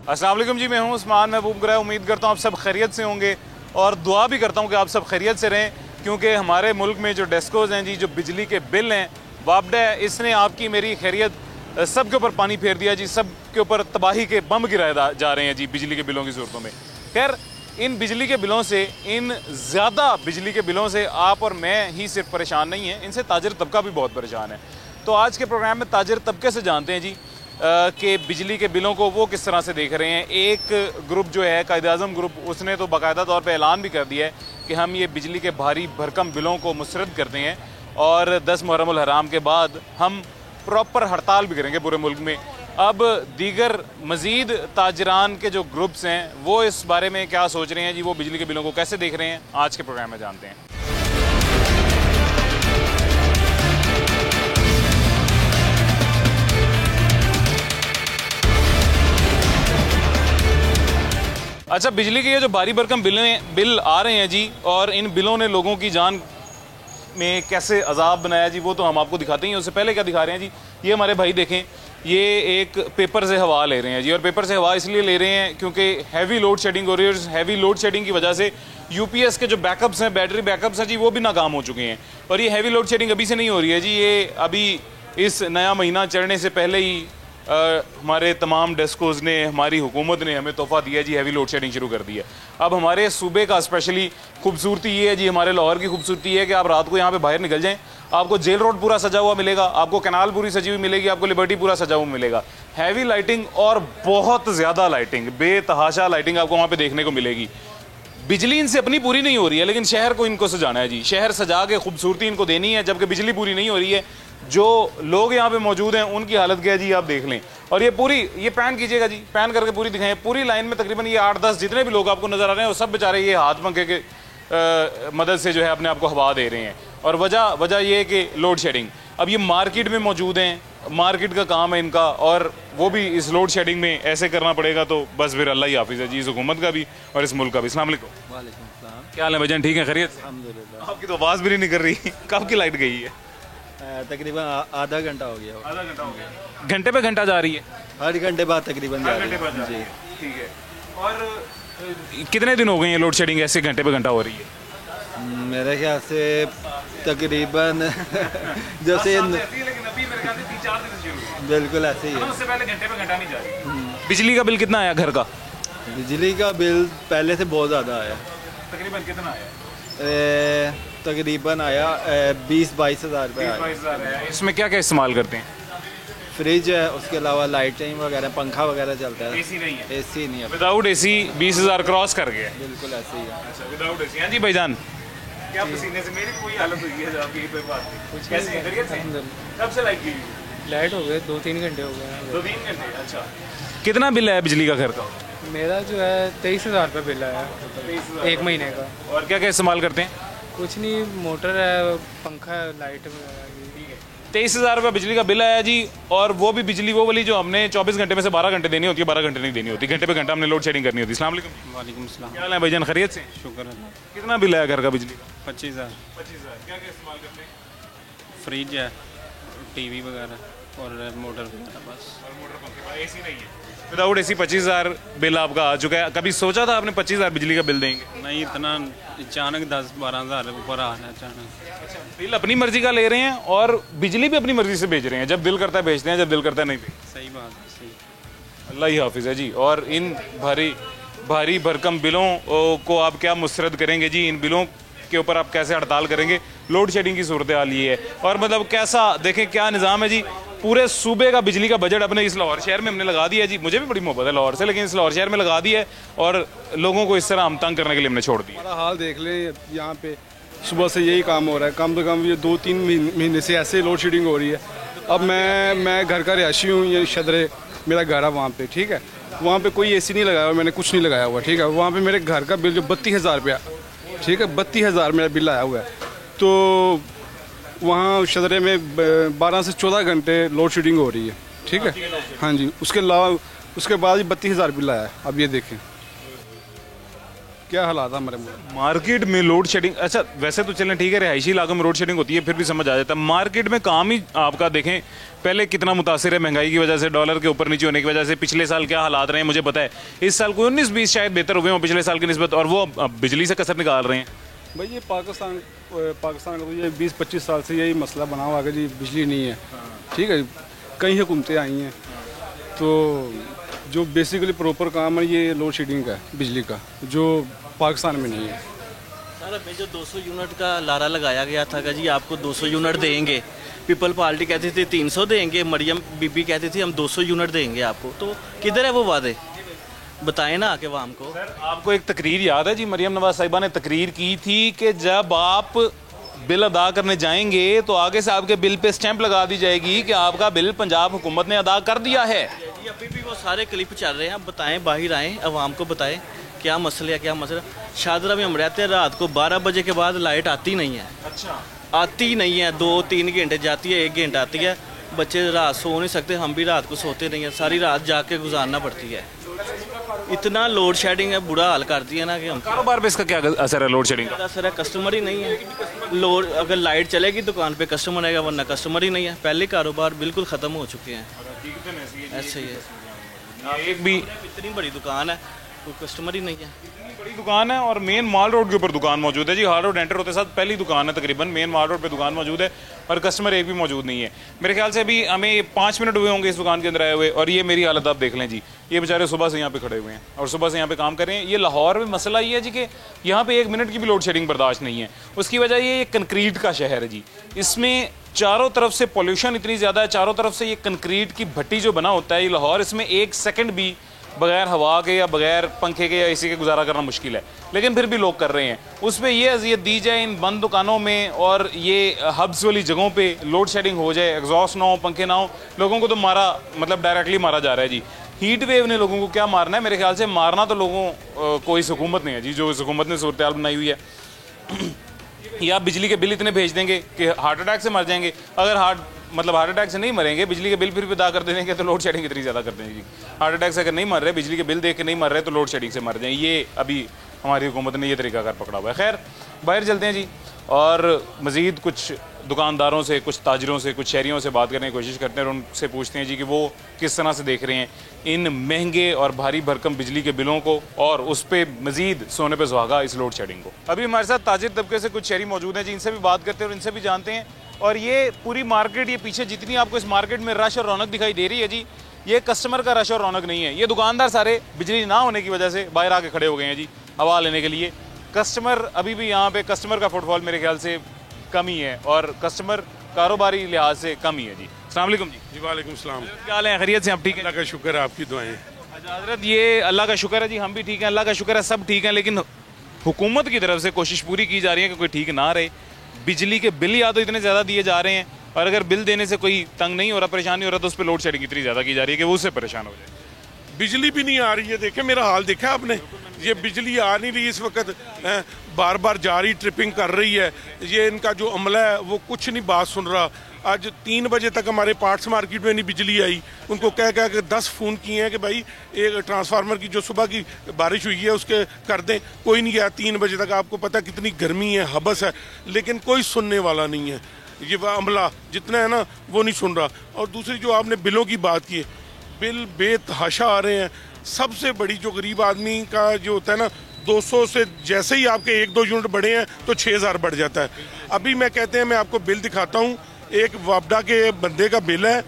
अस्सलाम वालेकुम जी, मैं हूं उस्मान महबूब गुरैह। उम्मीद करता हूं आप सब खैरियत से होंगे और दुआ भी करता हूं कि आप सब खैरियत से रहें, क्योंकि हमारे मुल्क में जो डेस्कोज़ हैं जी, जो बिजली के बिल हैं, वापडा है, इसने आपकी मेरी खैरियत सब के ऊपर पानी फेर दिया जी। सब के ऊपर तबाही के बम गिराए जा रहे हैं जी बिजली के बिलों की सूरतों में। खैर, इन बिजली के बिलों से, इन ज़्यादा बिजली के बिलों से आप और मैं ही सिर्फ परेशान नहीं हैं, इनसे ताजर तबका भी बहुत परेशान है। तो आज के प्रोग्राम में ताजर तबके से जानते हैं जी कि बिजली के बिलों को वो किस तरह से देख रहे हैं। एक ग्रुप जो है कायद-ए-आज़म ग्रुप, उसने तो बाकायदा तौर पे ऐलान भी कर दिया है कि हम ये बिजली के भारी भरकम बिलों को मुस्तरद करते हैं और 10 मुहर्रमुल हराम के बाद हम प्रॉपर हड़ताल भी करेंगे पूरे मुल्क में। अब दीगर मज़ीद ताजरान के जो ग्रुप्स हैं वो इस बारे में क्या सोच रहे हैं जी, वो बिजली के बिलों को कैसे देख रहे हैं, आज के प्रोग्राम में जानते हैं। अच्छा, बिजली के ये जो भारी भरकम बिल आ रहे हैं जी, और इन बिलों ने लोगों की जान में कैसे अजाब बनाया जी, वो तो हम आपको दिखाते ही हैं। उससे पहले क्या दिखा रहे हैं जी, ये हमारे भाई देखें, ये एक पेपर से हवा ले रहे हैं जी। और पेपर से हवा इसलिए ले रहे हैं क्योंकि हैवी लोड शेडिंग हो रही है और हैवी लोड शेडिंग की वजह से यूपीएस के जो बैकअप्स हैं, बैटरी बैकअप्स हैं जी, वो भी नाकाम हो चुके हैं। और ये हैवी लोड शेडिंग अभी से नहीं हो रही है जी, ये अभी इस नया महीना चढ़ने से पहले ही हमारे तमाम डेस्कोज़ ने, हमारी हुकूमत ने हमें तोहफ़ा दिया जी, हैवी लोड शेडिंग शुरू कर दी है। अब हमारे सूबे का स्पेशली खूबसूरती ये है जी, हमारे लाहौर की खूबसूरती ये है कि आप रात को यहाँ पे बाहर निकल जाएं, आपको जेल रोड पूरा सजा हुआ मिलेगा, आपको कैनाल पूरी सजी हुई मिलेगी, आपको लिबर्टी पूरा सजा हुआ मिलेगा। हैवी लाइटिंग और बहुत ज़्यादा लाइटिंग, बेतहाशा लाइटिंग आपको वहाँ पर देखने को मिलेगी। बिजली इनसे अपनी पूरी नहीं हो रही है, लेकिन शहर को इनको सजाना है जी, शहर सजा के खूबसूरती इनको देनी है, जबकि बिजली पूरी नहीं हो रही है। जो लोग यहाँ पे मौजूद हैं उनकी हालत क्या है जी, आप देख लें। और ये पूरी, ये पैन कीजिएगा जी, पैन करके पूरी दिखाएं, पूरी लाइन में तकरीबन ये 8-10 जितने भी लोग आपको नज़र आ रहे हैं वो सब बेचारे ये हाथ पंखे के मदद से जो है अपने आप को हवा दे रहे हैं। और वजह ये है कि लोड शेडिंग। अब ये मार्केट में मौजूद हैं, मार्केट का काम है इनका, और वो भी इस लोड शेडिंग में ऐसे करना पड़ेगा तो बस फिर अल्लाह ही हाफिज़ है जी, इस हुकूमत का भी और इस मुल्क का भी। अस्सलाम वालेकुम। वालेकुम सलाम। क्या हाल है भाईजान, ठीक है, खैरियत? अल्हम्दुलिल्लाह। आपकी तो आवाज़ भी नहीं कर रही, कब की लाइट गई है? तकरीबन आधा घंटा हो गया। आधा घंटा हो गया। घंटे पे घंटा जा रही है? हर घंटे बाद तकरीबन जा रही है जी। ठीक है। और कितने दिन हो गए ये लोड शेडिंग ऐसे घंटे पे घंटा हो रही है? मेरे ख्याल से तकरीबन जैसे बिल्कुल ऐसे ही है। उससे पहले घंटे पे घंटा नहीं जा रही। बिजली का बिल कितना आया घर का? बिजली का बिल पहले से बहुत ज़्यादा आया। तकरीबन कितना आया? तकरीबन आया 20-22 हज़ार रुपये आया। इसमें क्या क्या इस्तेमाल करते हैं? फ्रिज है, उसके अलावा लाइटिंग वगैरह, पंखा वगैरह चलता है। एसी नहीं है? एसी नहीं है। विदाउट एसी 20,000 क्रॉस कर गया। बिल्कुल ऐसे ही है। अच्छा, विदाउट एसी। हाँ जी भाईजान, क्या पसीने से मेरी कोई हालत हुई है जब ये पे बात नहीं। कैसे है, खैरियत से? कब से लाइट गई? लाइट हो गए 2-3 घंटे हो गए। 2-3 घंटे। अच्छा, कितना बिल है बिजली का घर का? मेरा जो है 23,000 रुपये बिल आया एक महीने का। और क्या क्या इस्तेमाल करते हैं? कुछ नहीं, मोटर है, पंखा है, लाइट वगैरह। 23,000 रुपये बिजली का बिल आया जी। और वो भी बिजली वो वाली जो हमने 24 घंटे में से 12 घंटे देनी होती है, 12 घंटे नहीं देनी होती, घंटे पे घंटा हमने लोड शेडिंग करनी होती है। अस्सलाम वालेकुम। वालेकुम सलाम। क्या हाल है भाईजान, खैरियत से? शुक्र है। कितना बिल आया घर का बिजली का? 25,000। 25,000। क्या क्या इस्तेमाल करते हैं? फ्रिज है, टीवी वगैरह और मोटर वगैरह बस। और मोटर पंखे, एसी नहीं है? विदाउट एसी 25,000 बिल आपका आ चुका है। कभी सोचा था आपने 25,000 बिजली का बिल देंगे? नहीं, इतना अचानक 10-12 हज़ार ऊपर आ रहा है अचानक। अच्छा, बिल अपनी मर्जी का ले रहे हैं और बिजली भी अपनी मर्जी से बेच रहे हैं, जब दिल करता है बेचते हैं, जब दिल करता है नहीं बेचते। सही बात है, सही। अल्लाह ही हाफिज़ है जी। और इन भारी भरकम बिलों को आप क्या मुस्तरद करेंगे जी, इन बिलों के ऊपर आप कैसे हड़ताल करेंगे? लोड शेडिंग की सूरत हाल ये है। और मतलब कैसा, देखें क्या निज़ाम है जी, पूरे सूबे का बिजली का बजट अपने इस लाहौर शहर में हमने लगा दिया है जी। मुझे भी बड़ी मोहब्बत है लाहौर से, लेकिन इस लाहौर शहर में लगा दिया है और लोगों को इस तरह हम तंग करने के लिए हमने छोड़ दिया। हमारा हाल देख लें, यहाँ पे सुबह से यही काम हो रहा है, कम से कम ये 2-3 महीने से ऐसे लोड शेडिंग हो रही है। अब मैं घर का रिहायशी हूँ, ये शदरे मेरा घर है वहाँ पे, ठीक है। वहाँ पे कोई एसी नहीं लगाया हुआ, मैंने कुछ नहीं लगाया हुआ, ठीक है। वहाँ पे मेरे घर का बिल जो 32,000 रुपया, ठीक है, 32,000 मेरा बिल आया हुआ है। तो वहाँ शदरे में 12 से 14 घंटे लोड शेडिंग हो रही है, ठीक है। हाँ जी, उसके अलावा उसके बाद ही 32,000 बिल आया है। अब ये देखें, क्या हालात है हमारे मुल्क। मार्केट में लोड शेडिंग, अच्छा वैसे तो चलें ठीक है, रिहायशी इलाकों में लोड शेडिंग होती है फिर भी समझ आ जाता है। मार्केट में काम ही आपका देखें पहले कितना मुतासिर है महंगाई की वजह से, डॉलर के ऊपर नीचे होने की वजह से। पिछले साल क्या हालात रहे हैं मुझे पता है, इस साल कोई 19-20 शायद बेहतर हो गए हो पिछले साल की निस्बत, और वो अब बिजली से कसर निकाल रहे हैं। भाई ये पाकिस्तान का तो ये 20-25 साल से यही मसला बना हुआ है जी, बिजली नहीं है, ठीक है। कई हुकूमतें आई हैं तो जो बेसिकली प्रॉपर काम है ये लोड शेडिंग का है बिजली का, जो पाकिस्तान में नहीं है। सर अभी जो 200 यूनिट का लारा लगाया गया था कि जी आपको 200 यूनिट देंगे, पीपल पार्टी कहती थी 300 देंगे, मरियम बीबी कहती थी हम 200 यूनिट देंगे आपको, तो किधर है वो वादे, बताएं ना आके वाम को। सर आपको एक तकरीर याद है जी, मरियम नवाज साहिबा ने तकरीर की थी कि जब आप बिल अदा करने जाएंगे तो आगे से आपके बिल पे स्टैंप लगा दी जाएगी कि आपका बिल पंजाब हुकूमत ने अदा कर दिया है। जी अभी भी वो सारे क्लिप चल रहे हैं, आप बताएं, बाहर आएँ, अवाम को बताएं क्या मसला है, क्या मसला। शादरा में हम रहते हैं, रात को 12 बजे के बाद लाइट आती नहीं है। अच्छा, आती नहीं है, 2-3 घंटे जाती है, 1 घंटा आती है, बच्चे रात सो नहीं सकते, हम भी रात को सोते नहीं हैं, सारी रात जाके गुजारना पड़ती है। इतना लोड शेडिंग है, बुरा हाल कर दिया ना कि हम। कारोबार पे इसका क्या असर है लोड शेडिंग का? असर है, कस्टमर ही नहीं है। लोड अगर लाइट चलेगी दुकान पे कस्टमर आएगा, वरना कस्टमर ही नहीं है। पहले कारोबार बिल्कुल ख़त्म हो चुके हैं, ऐसे ही है। एक भी इतनी बड़ी दुकान है, कोई कस्टमर ही नहीं है। बड़ी दुकान है और मेन माल रोड के ऊपर दुकान मौजूद है जी। हाल रोड एंटर होते साथ पहली दुकान है तकरीबन, मेन माल रोड पे दुकान मौजूद है और कस्टमर एक भी मौजूद नहीं है। मेरे ख्याल से अभी हमें 5 मिनट हुए होंगे इस दुकान के अंदर आए हुए, और ये मेरी हालत आप देख लें जी, ये बेचारे सुबह से यहाँ पे खड़े हुए हैं और सुबह से यहाँ पे काम कर रहे हैं। ये लाहौर में मसला ये है जी कि यहाँ पे 1 मिनट की भी लोड शेडिंग बर्दाश्त नहीं है। उसकी वजह ये कंक्रीट का शहर है जी, इसमें चारों तरफ से पोल्यूशन इतनी ज़्यादा है, चारों तरफ से ये कंक्रीट की भट्टी जो बना होता है ये लाहौर, इसमें 1 सेकंड भी बगैर हवा के या बगैर पंखे के या एसी के गुजारा करना मुश्किल है, लेकिन फिर भी लोग कर रहे हैं। उसमें ये अजियत दी जाए इन बंद दुकानों में और ये हब्स वाली जगहों पे लोड शेडिंग हो जाए, एग्जॉस्ट ना हो, पंखे ना हो, लोगों को तो मारा मतलब डायरेक्टली मारा जा रहा है जी। हीट वेव ने लोगों को क्या मारना है, मेरे ख्याल से मारना तो लोगों को इस हुकूमत ने है जी, जो इस हुकूमत ने सूरत हाल बनाई हुई है। या बिजली के बिल इतने भेज देंगे कि हार्ट अटैक से मर जाएंगे। अगर हार्ट अटैक से नहीं मरेंगे, बिजली के बिल फिर भी अदा कर देंगे तो लोड शेडिंग इतनी ज़्यादा कर देंगे जी। हार्ट अटैक से अगर नहीं मर रहे, बिजली के बिल देख के नहीं मर रहे तो लोड शेडिंग से मर जाएं। ये अभी हमारी हुकूमत ने ये तरीकाकार पकड़ा हुआ है। खैर बाहर चलते हैं जी और मज़ीद कुछ दुकानदारों से, कुछ ताजरों से, कुछ शहरियों से बात करने की कोशिश करते हैं और उनसे पूछते हैं जी कि वो किस तरह से देख रहे हैं इन महंगे और भारी भरकम बिजली के बिलों को और उस पर मज़ीद सोने पे सुहागा इस लोड शेडिंग को। अभी हमारे साथ ताजिर तबके से कुछ शहरी मौजूद हैं जी, इनसे भी बात करते हैं और इनसे भी जानते हैं। और ये पूरी मार्केट, ये पीछे जितनी आपको इस मार्केट में रश और रौनक दिखाई दे रही है जी, ये कस्टमर का रश और रौनक नहीं है। ये दुकानदार सारे बिजली ना होने की वजह से बाहर आके खड़े हो गए हैं जी हवा लेने के लिए। कस्टमर अभी भी यहाँ पे कस्टमर का फुटफॉल मेरे ख्याल से कम ही है और कस्टमर कारोबारी लिहाज से कम ही है जी। अस्सलाम वालेकुम जी। जी वालेकुम सलाम। क्या हाल है, खैरियत से आप ठीक है? अल्लाह का शुक्र है, आपकी दुआएं। अच्छा हजरत, ये अल्लाह का शुक्र है जी, हम भी ठीक हैं, अल्लाह का शुक्र है, सब ठीक है। लेकिन हुकूमत की तरफ से कोशिश पूरी की जा रही है कि कोई ठीक ना रहे। बिजली के बिल या तो इतने ज़्यादा दिए जा रहे हैं और अगर बिल देने से कोई तंग नहीं हो रहा, परेशान नहीं हो रहा, तो उस पर लोड शेडिंग इतनी ज़्यादा की जा रही है कि वो उससे परेशान हो जाए। बिजली भी नहीं आ रही है, देखे मेरा हाल देखा आपने, ये बिजली आ नहीं रही इस वक्त, बार बार जा रही, ट्रिपिंग कर रही है। ये इनका जो अमला है वो कुछ नहीं बात सुन रहा। आज 3 बजे तक हमारे पार्ट्स मार्केट में नहीं बिजली आई, उनको कह के 10 फ़ोन किए हैं कि भाई एक ट्रांसफार्मर की जो सुबह की बारिश हुई है उसके कर दें, कोई नहीं गया 3 बजे तक। आपको पता है कितनी गर्मी है, हबस है, लेकिन कोई सुनने वाला नहीं है। ये वह अमला जितना है ना वो नहीं सुन रहा। और दूसरी जो आपने बिलों की बात की, बिल बेतहाशा आ रहे हैं। सबसे बड़ी जो गरीब आदमी का जो होता है ना, 200 से जैसे ही आपके 1-2 यूनिट बढ़े हैं तो 6000 बढ़ जाता है। अभी मैं कहते हैं, मैं आपको बिल दिखाता हूँ, एक वापडा के बंदे का बिल है,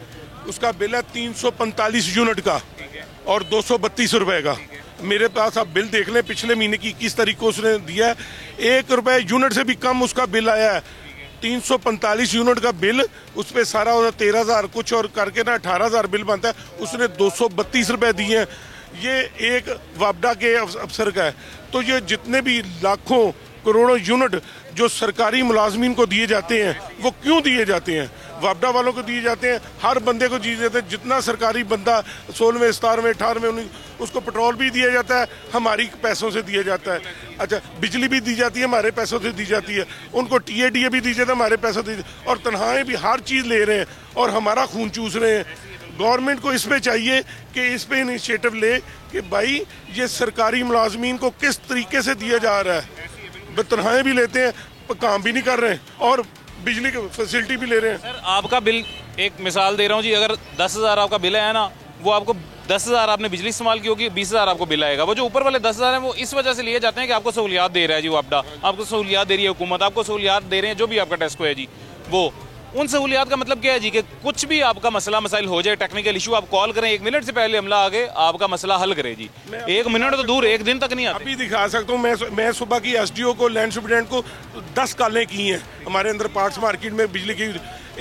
उसका बिल है 345 यूनिट का और 232 रुपए का। मेरे पास आप बिल देख लें, पिछले महीने की 21 तारीख को उसने दिया है, 1 रुपए यूनिट से भी कम उसका बिल आया है। 345 यूनिट का बिल, उस पर सारा 13,000 कुछ और करके ना 18,000 बिल बनता है, उसने 232 रुपए दिए हैं। ये एक वापडा के अफसर का है। तो ये जितने भी लाखों करोड़ों यूनिट जो सरकारी मुलाजमीन को दिए जाते हैं, वो क्यों दिए जाते हैं? वापडा वालों को दिए जाते हैं, हर बंदे को दिए जाते हैं। जितना सरकारी बंदा 16वें 17वें 18वें 19, उसको पेट्रोल भी दिया जाता है, हमारी पैसों से दिया जाता है। अच्छा, बिजली भी दी जाती है, हमारे पैसों से दी जाती है। उनको TADA भी दी जाता है, हमारे पैसों से। और तनख्वाहें भी हर चीज़ ले रहे हैं और हमारा खून चूस रहे हैं। गवर्नमेंट को इस पे चाहिए कि इस पे इनिशिएटिव ले कि भाई ये सरकारी मुलाजमीन को किस तरीके से दिया जा रहा है, तनख्वाहें भी लेते हैं, काम भी नहीं कर रहे हैं और बिजली की फैसिलिटी भी ले रहे हैं। सर आपका बिल, एक मिसाल दे रहा हूँ जी, अगर 10,000 आपका बिल है ना, वो आपको 10,000 आपने बिजली इस्तेमाल की होगी, 20,000 आपको बिल आएगा। वो जो ऊपर वाले 10,000 हैं वो इस वजह से लिए जाते हैं कि आपको सहूलियात दे रहा है जी वो आपदा, आपको सहूलियात दे रही है हुकूमत, आपको सहूलियात दे रहे हैं जो भी आपका टेस्को है जी। वो उन सहूलियात का मतलब क्या है जी कि कुछ भी आपका मसला मसाइल हो जाए, टेक्निकल इशू, आप कॉल करें 1 मिनट से पहले अमला आगे आपका मसला हल करे जी। 1 मिनट तो दूर, 1 दिन तक नहीं आते। अभी दिखा सकता हूँ मैं सुबह की एसडीओ को, लैंड सुपरिटेंडेंट को 10 कॉलें की हैं हमारे अंदर पार्ट्स मार्केट में बिजली की।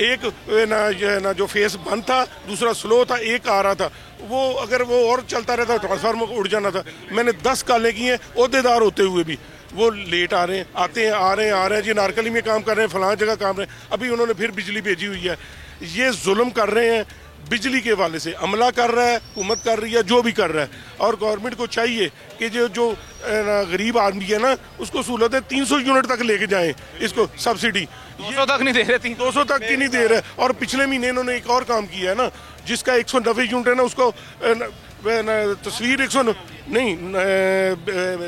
एक ना जो फेस बंद था, दूसरा स्लो था, एक आ रहा था, वो अगर वो और चलता रहता ट्रांसफार्मर उड़ जाना था। मैंने 10 कॉलें की हैं, ओहदेदार होते हुए भी वो लेट आ रहे हैं, आते हैं, आ रहे हैं जी, नारकली में काम कर रहे हैं, फलां जगह काम कर रहे हैं, अभी उन्होंने फिर बिजली भेजी हुई है। ये जुल्म कर रहे हैं बिजली के हवाले से, अमला कर रहा है, हुकूमत कर रही है, जो भी कर रहा है। और गवर्नमेंट को चाहिए कि जो गरीब आदमी है ना, उसको सहूलतें 300 यूनिट तक लेके जाएं, इसको सब्सिडी 200 तक नहीं दे रहे, 200 तक की नहीं दे रहे। और पिछले महीने इन्होंने एक और काम किया है ना, जिसका 190 यूनिट है ना, उसको तस्वीर 100 नहीं,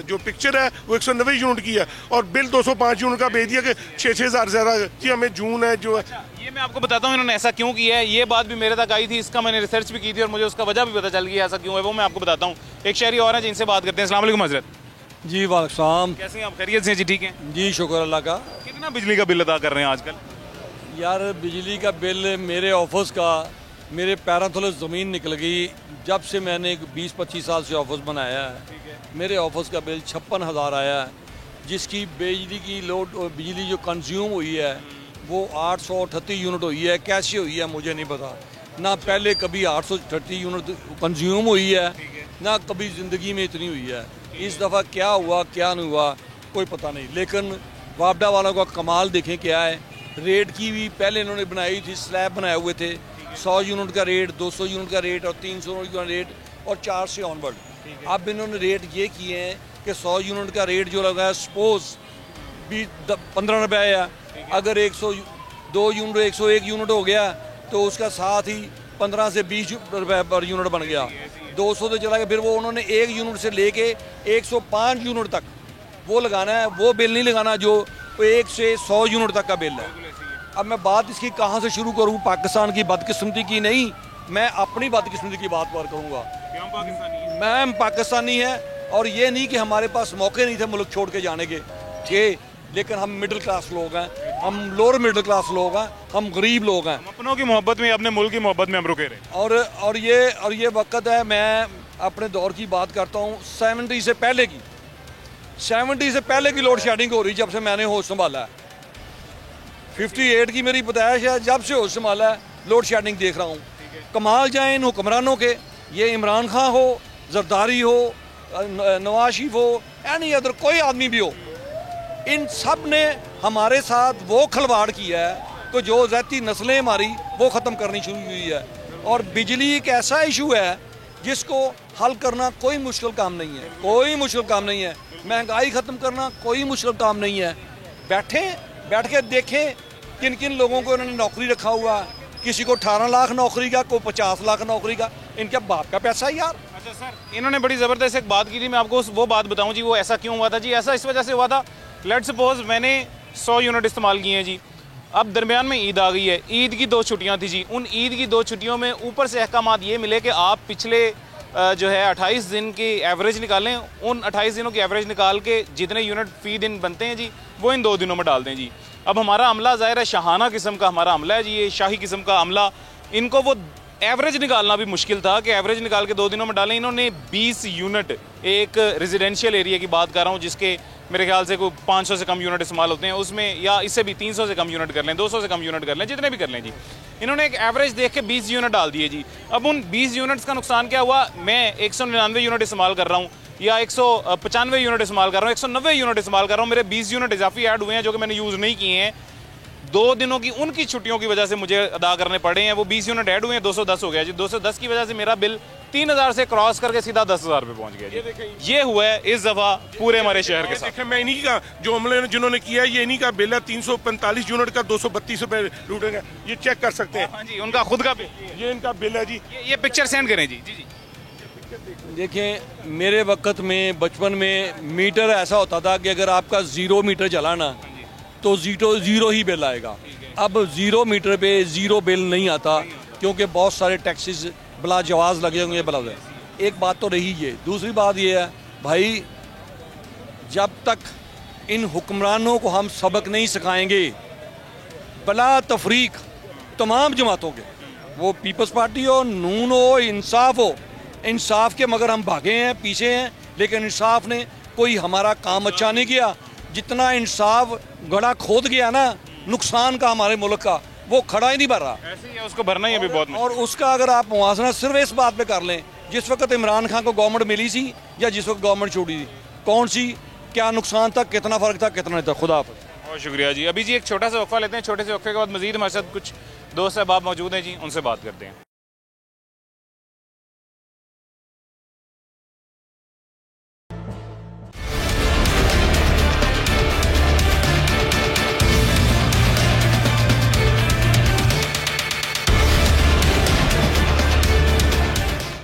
जो पिक्चर है वो 190 यूनिट की है और बिल 205 यूनिट का भेज दिया कि 6-6 हज़ार ज़्यादा जी हमें जून है जो है। ये मैं आपको बताता हूँ इन्होंने ऐसा क्यों किया है। ये बात भी मेरे तक आई थी, इसका मैंने रिसर्च भी की थी और मुझे उसका वजह भी पता चल गया ऐसा क्यों है, वो मैं आपको बताता हूँ। एक शहरी और है जिनसे बात करते हैं। अस्सलाम वालेकुम हज़रत। जी वालेकुम। कैसे हैं आप, खैरियत से जी? ठीक है जी शुक्र अल्लाह का। कितना बिजली का बिल अदा कर रहे हैं आजकल? यार बिजली का बिल मेरे ऑफिस का, मेरे पैरों थले ज़मीन निकल गई जब से मैंने 20-25 साल से ऑफिस बनाया है। मेरे ऑफिस का बिल 56,000 आया है, जिसकी बिजली की लोड, बिजली जो कंज्यूम हुई है वो 838 यूनिट हुई है। कैसे हुई है मुझे नहीं पता, ना पहले कभी 830 यूनिट कंज्यूम हुई है, ना कभी ज़िंदगी में इतनी हुई है। इस दफ़ा क्या हुआ क्या नहीं हुआ कोई पता नहीं। लेकिन वापडा वालों का कमाल देखें क्या है, रेट की भी पहले इन्होंने बनाई थी, स्लैब बनाए हुए थे, 100 यूनिट का रेट, 200 यूनिट का रेट और 300 यूनिट का रेट और 4 से ऑनवर्ड। अब इन्होंने रेट ये किए हैं कि 100 यूनिट का रेट जो लगा है, सपोज 15 रुपये है, अगर 102 यूनिट 101 यूनिट हो गया तो उसका साथ ही 15 से 20 रुपये पर यूनिट बन गया। 200 से चला गया, फिर वो उन्होंने 1 यूनिट से लेके 105 यूनिट तक वो लगाना है। वो बिल नहीं लगाना जो 1 से 100 यूनिट तक का बिल है। अब मैं बात इसकी कहाँ से शुरू करूँ? पाकिस्तान की बदकिस्मती की नहीं, मैं अपनी बदकिस्मती की बात पर करूँगा। मैं पाकिस्तानी है और ये नहीं कि हमारे पास मौके नहीं थे मुल्क छोड़ के जाने के थे, लेकिन हम मिडिल क्लास लोग हैं, हम लोअर मिडिल क्लास लोग हैं, हम गरीब लोग हैं। अपनों की मोहब्बत में, अपने मुल्क की मोहब्बत में हम रुके रहे। और ये वक्त है, मैं अपने दौर की बात करता हूँ, 70 से पहले की लोड शेडिंग हो रही जब से मैंने होश संभाला है। 58 की मेरी पैदाइश है, जब से होश संभाला है लोड शेडिंग देख रहा हूँ। कमाल जाए इन हुक्मरानों के, ये इमरान खान हो, जरदारी हो, नवाज शरीफ हो, यानी अदर कोई आदमी भी हो, इन सब ने हमारे साथ वो खिलवाड़ किया है तो जो ज़ाती नस्लें हमारी वो ख़त्म करनी शुरू हुई है। और बिजली एक ऐसा इशू है जिसको हल करना कोई मुश्किल काम नहीं है, कोई मुश्किल काम नहीं है। महंगाई ख़त्म करना कोई मुश्किल काम नहीं है। बैठ के देखें किन किन लोगों को इन्होंने नौकरी रखा हुआ है, किसी को 18 लाख नौकरी का, कोई 50 लाख नौकरी का, इनके बाप का पैसा है यार। अच्छा सर, इन्होंने बड़ी ज़बरदस्त एक बात की थी, मैं आपको वो बात बताऊं जी। वो ऐसा क्यों हुआ था जी? ऐसा इस वजह से हुआ था, लेट्स सपोज मैंने 100 यूनिट इस्तेमाल किए हैं जी, अब दरमियान में ईद आ गई है, ईद की 2 छुट्टियां थी जी, उन ईद की 2 छुट्टियों में ऊपर से अहकामात ये मिले कि आप पिछले जो है 28 दिन की एवरेज निकालें, उन 28 दिनों की एवरेज निकाल के जितने यूनिट फ़ी दिन बनते हैं जी वो इन 2 दिनों में डाल दें जी। अब हमारा अमला ज़ाहिर है शाहाना किस्म का हमारा अमला है जी, ये शाही किस्म का अमला, इनको वो एवरेज निकालना भी मुश्किल था कि एवरेज निकाल के 2 दिनों में डालें। इन्होंने 20 यूनिट, एक रेजिडेंशियल एरिया की बात कर रहा हूँ जिसके मेरे ख्याल से कोई 500 से कम यूनिट इस्तेमाल होते हैं उसमें, या इससे भी 300 से कम यूनिट कर लें, 200 से कम यूनिट कर लें, जितने भी कर लें जी, इन्होंने एक एवरेज देख के 20 यूनिट डाल दिए जी। अब उन 20 यूनिट्स का नुकसान क्या हुआ? मैं 199 यूनिट इस्तेमाल कर रहा हूँ या 195 यूनिट इस्तेमाल कर रहा हूँ, 190 यूनिट इस्तेमाल कर रहा हूँ, मेरे 20 यूनिट इजाफी ऐड हुए हैं जो कि मैंने यूज़ नहीं किए हैं। 2 दिनों की उनकी छुट्टियों की वजह से मुझे अदा करने पड़े हैं, वो 20 यूनिट ऐड हुए हैं, 210 हो गया जी। 210 की वजह से मेरा बिल 3000 से क्रॉस करके सीधा 10,000 पे पहुंच गया जी। ये हुआ है इस दफा पूरे हमारे शहर के साथ। देखिए मैं इन्हीं का जो अमले जिन्होंने किया है, ये इन्हीं का बिल है 345 यूनिट का 232 रुपए लूटेंगे। ये चेक कर सकते हैं। हाँ जी, उनका खुद का बिल, ये इनका बिल है जी। ये पिक्चर सेंड करें जी। जी जी देखें, मेरे वक्त में बचपन में मीटर ऐसा होता था कि अगर आपका 0 मीटर चला ना तो जीरो ही बिल आएगा। अब 0 मीटर पे 0 बिल नहीं आता, क्योंकि बहुत सारे टैक्सेस बला जवाज लगे होंगे बला। एक बात तो रही ये। दूसरी बात ये है भाई, जब तक इन हुक्मरानों को हम सबक नहीं सिखाएंगे, बला तफरीक तमाम जमातों के, वो पीपल्स पार्टी हो, नून हो, इंसाफ हो, इंसाफ के मगर हम भागे हैं, पीछे हैं, लेकिन इंसाफ ने कोई हमारा काम अच्छा नहीं किया। जितना इंसाफ गड़ा खोद गया ना नुकसान का हमारे मुल्क का, वो खड़ा ही नहीं भर रहा। ऐसे ही है, उसको भरना ही अभी बहुत और उसका अगर आप मुआवजा सिर्फ इस बात पे कर लें, जिस वक्त इमरान खान को गवर्नमेंट मिली थी या जिस वक्त गवर्नमेंट छोड़ी थी, कौन सी, क्या नुकसान था, कितना फ़र्क था, कितना नहीं था। खुदा हाफ़िज़। बहुत शुक्रिया जी। अभी जी एक छोटा सा वक्फा लेते हैं, छोटे से वक्फे के बाद मजीद हमारे साथ कुछ दोस्त अहबाब मौजूद हैं जी, उनसे बात करते हैं।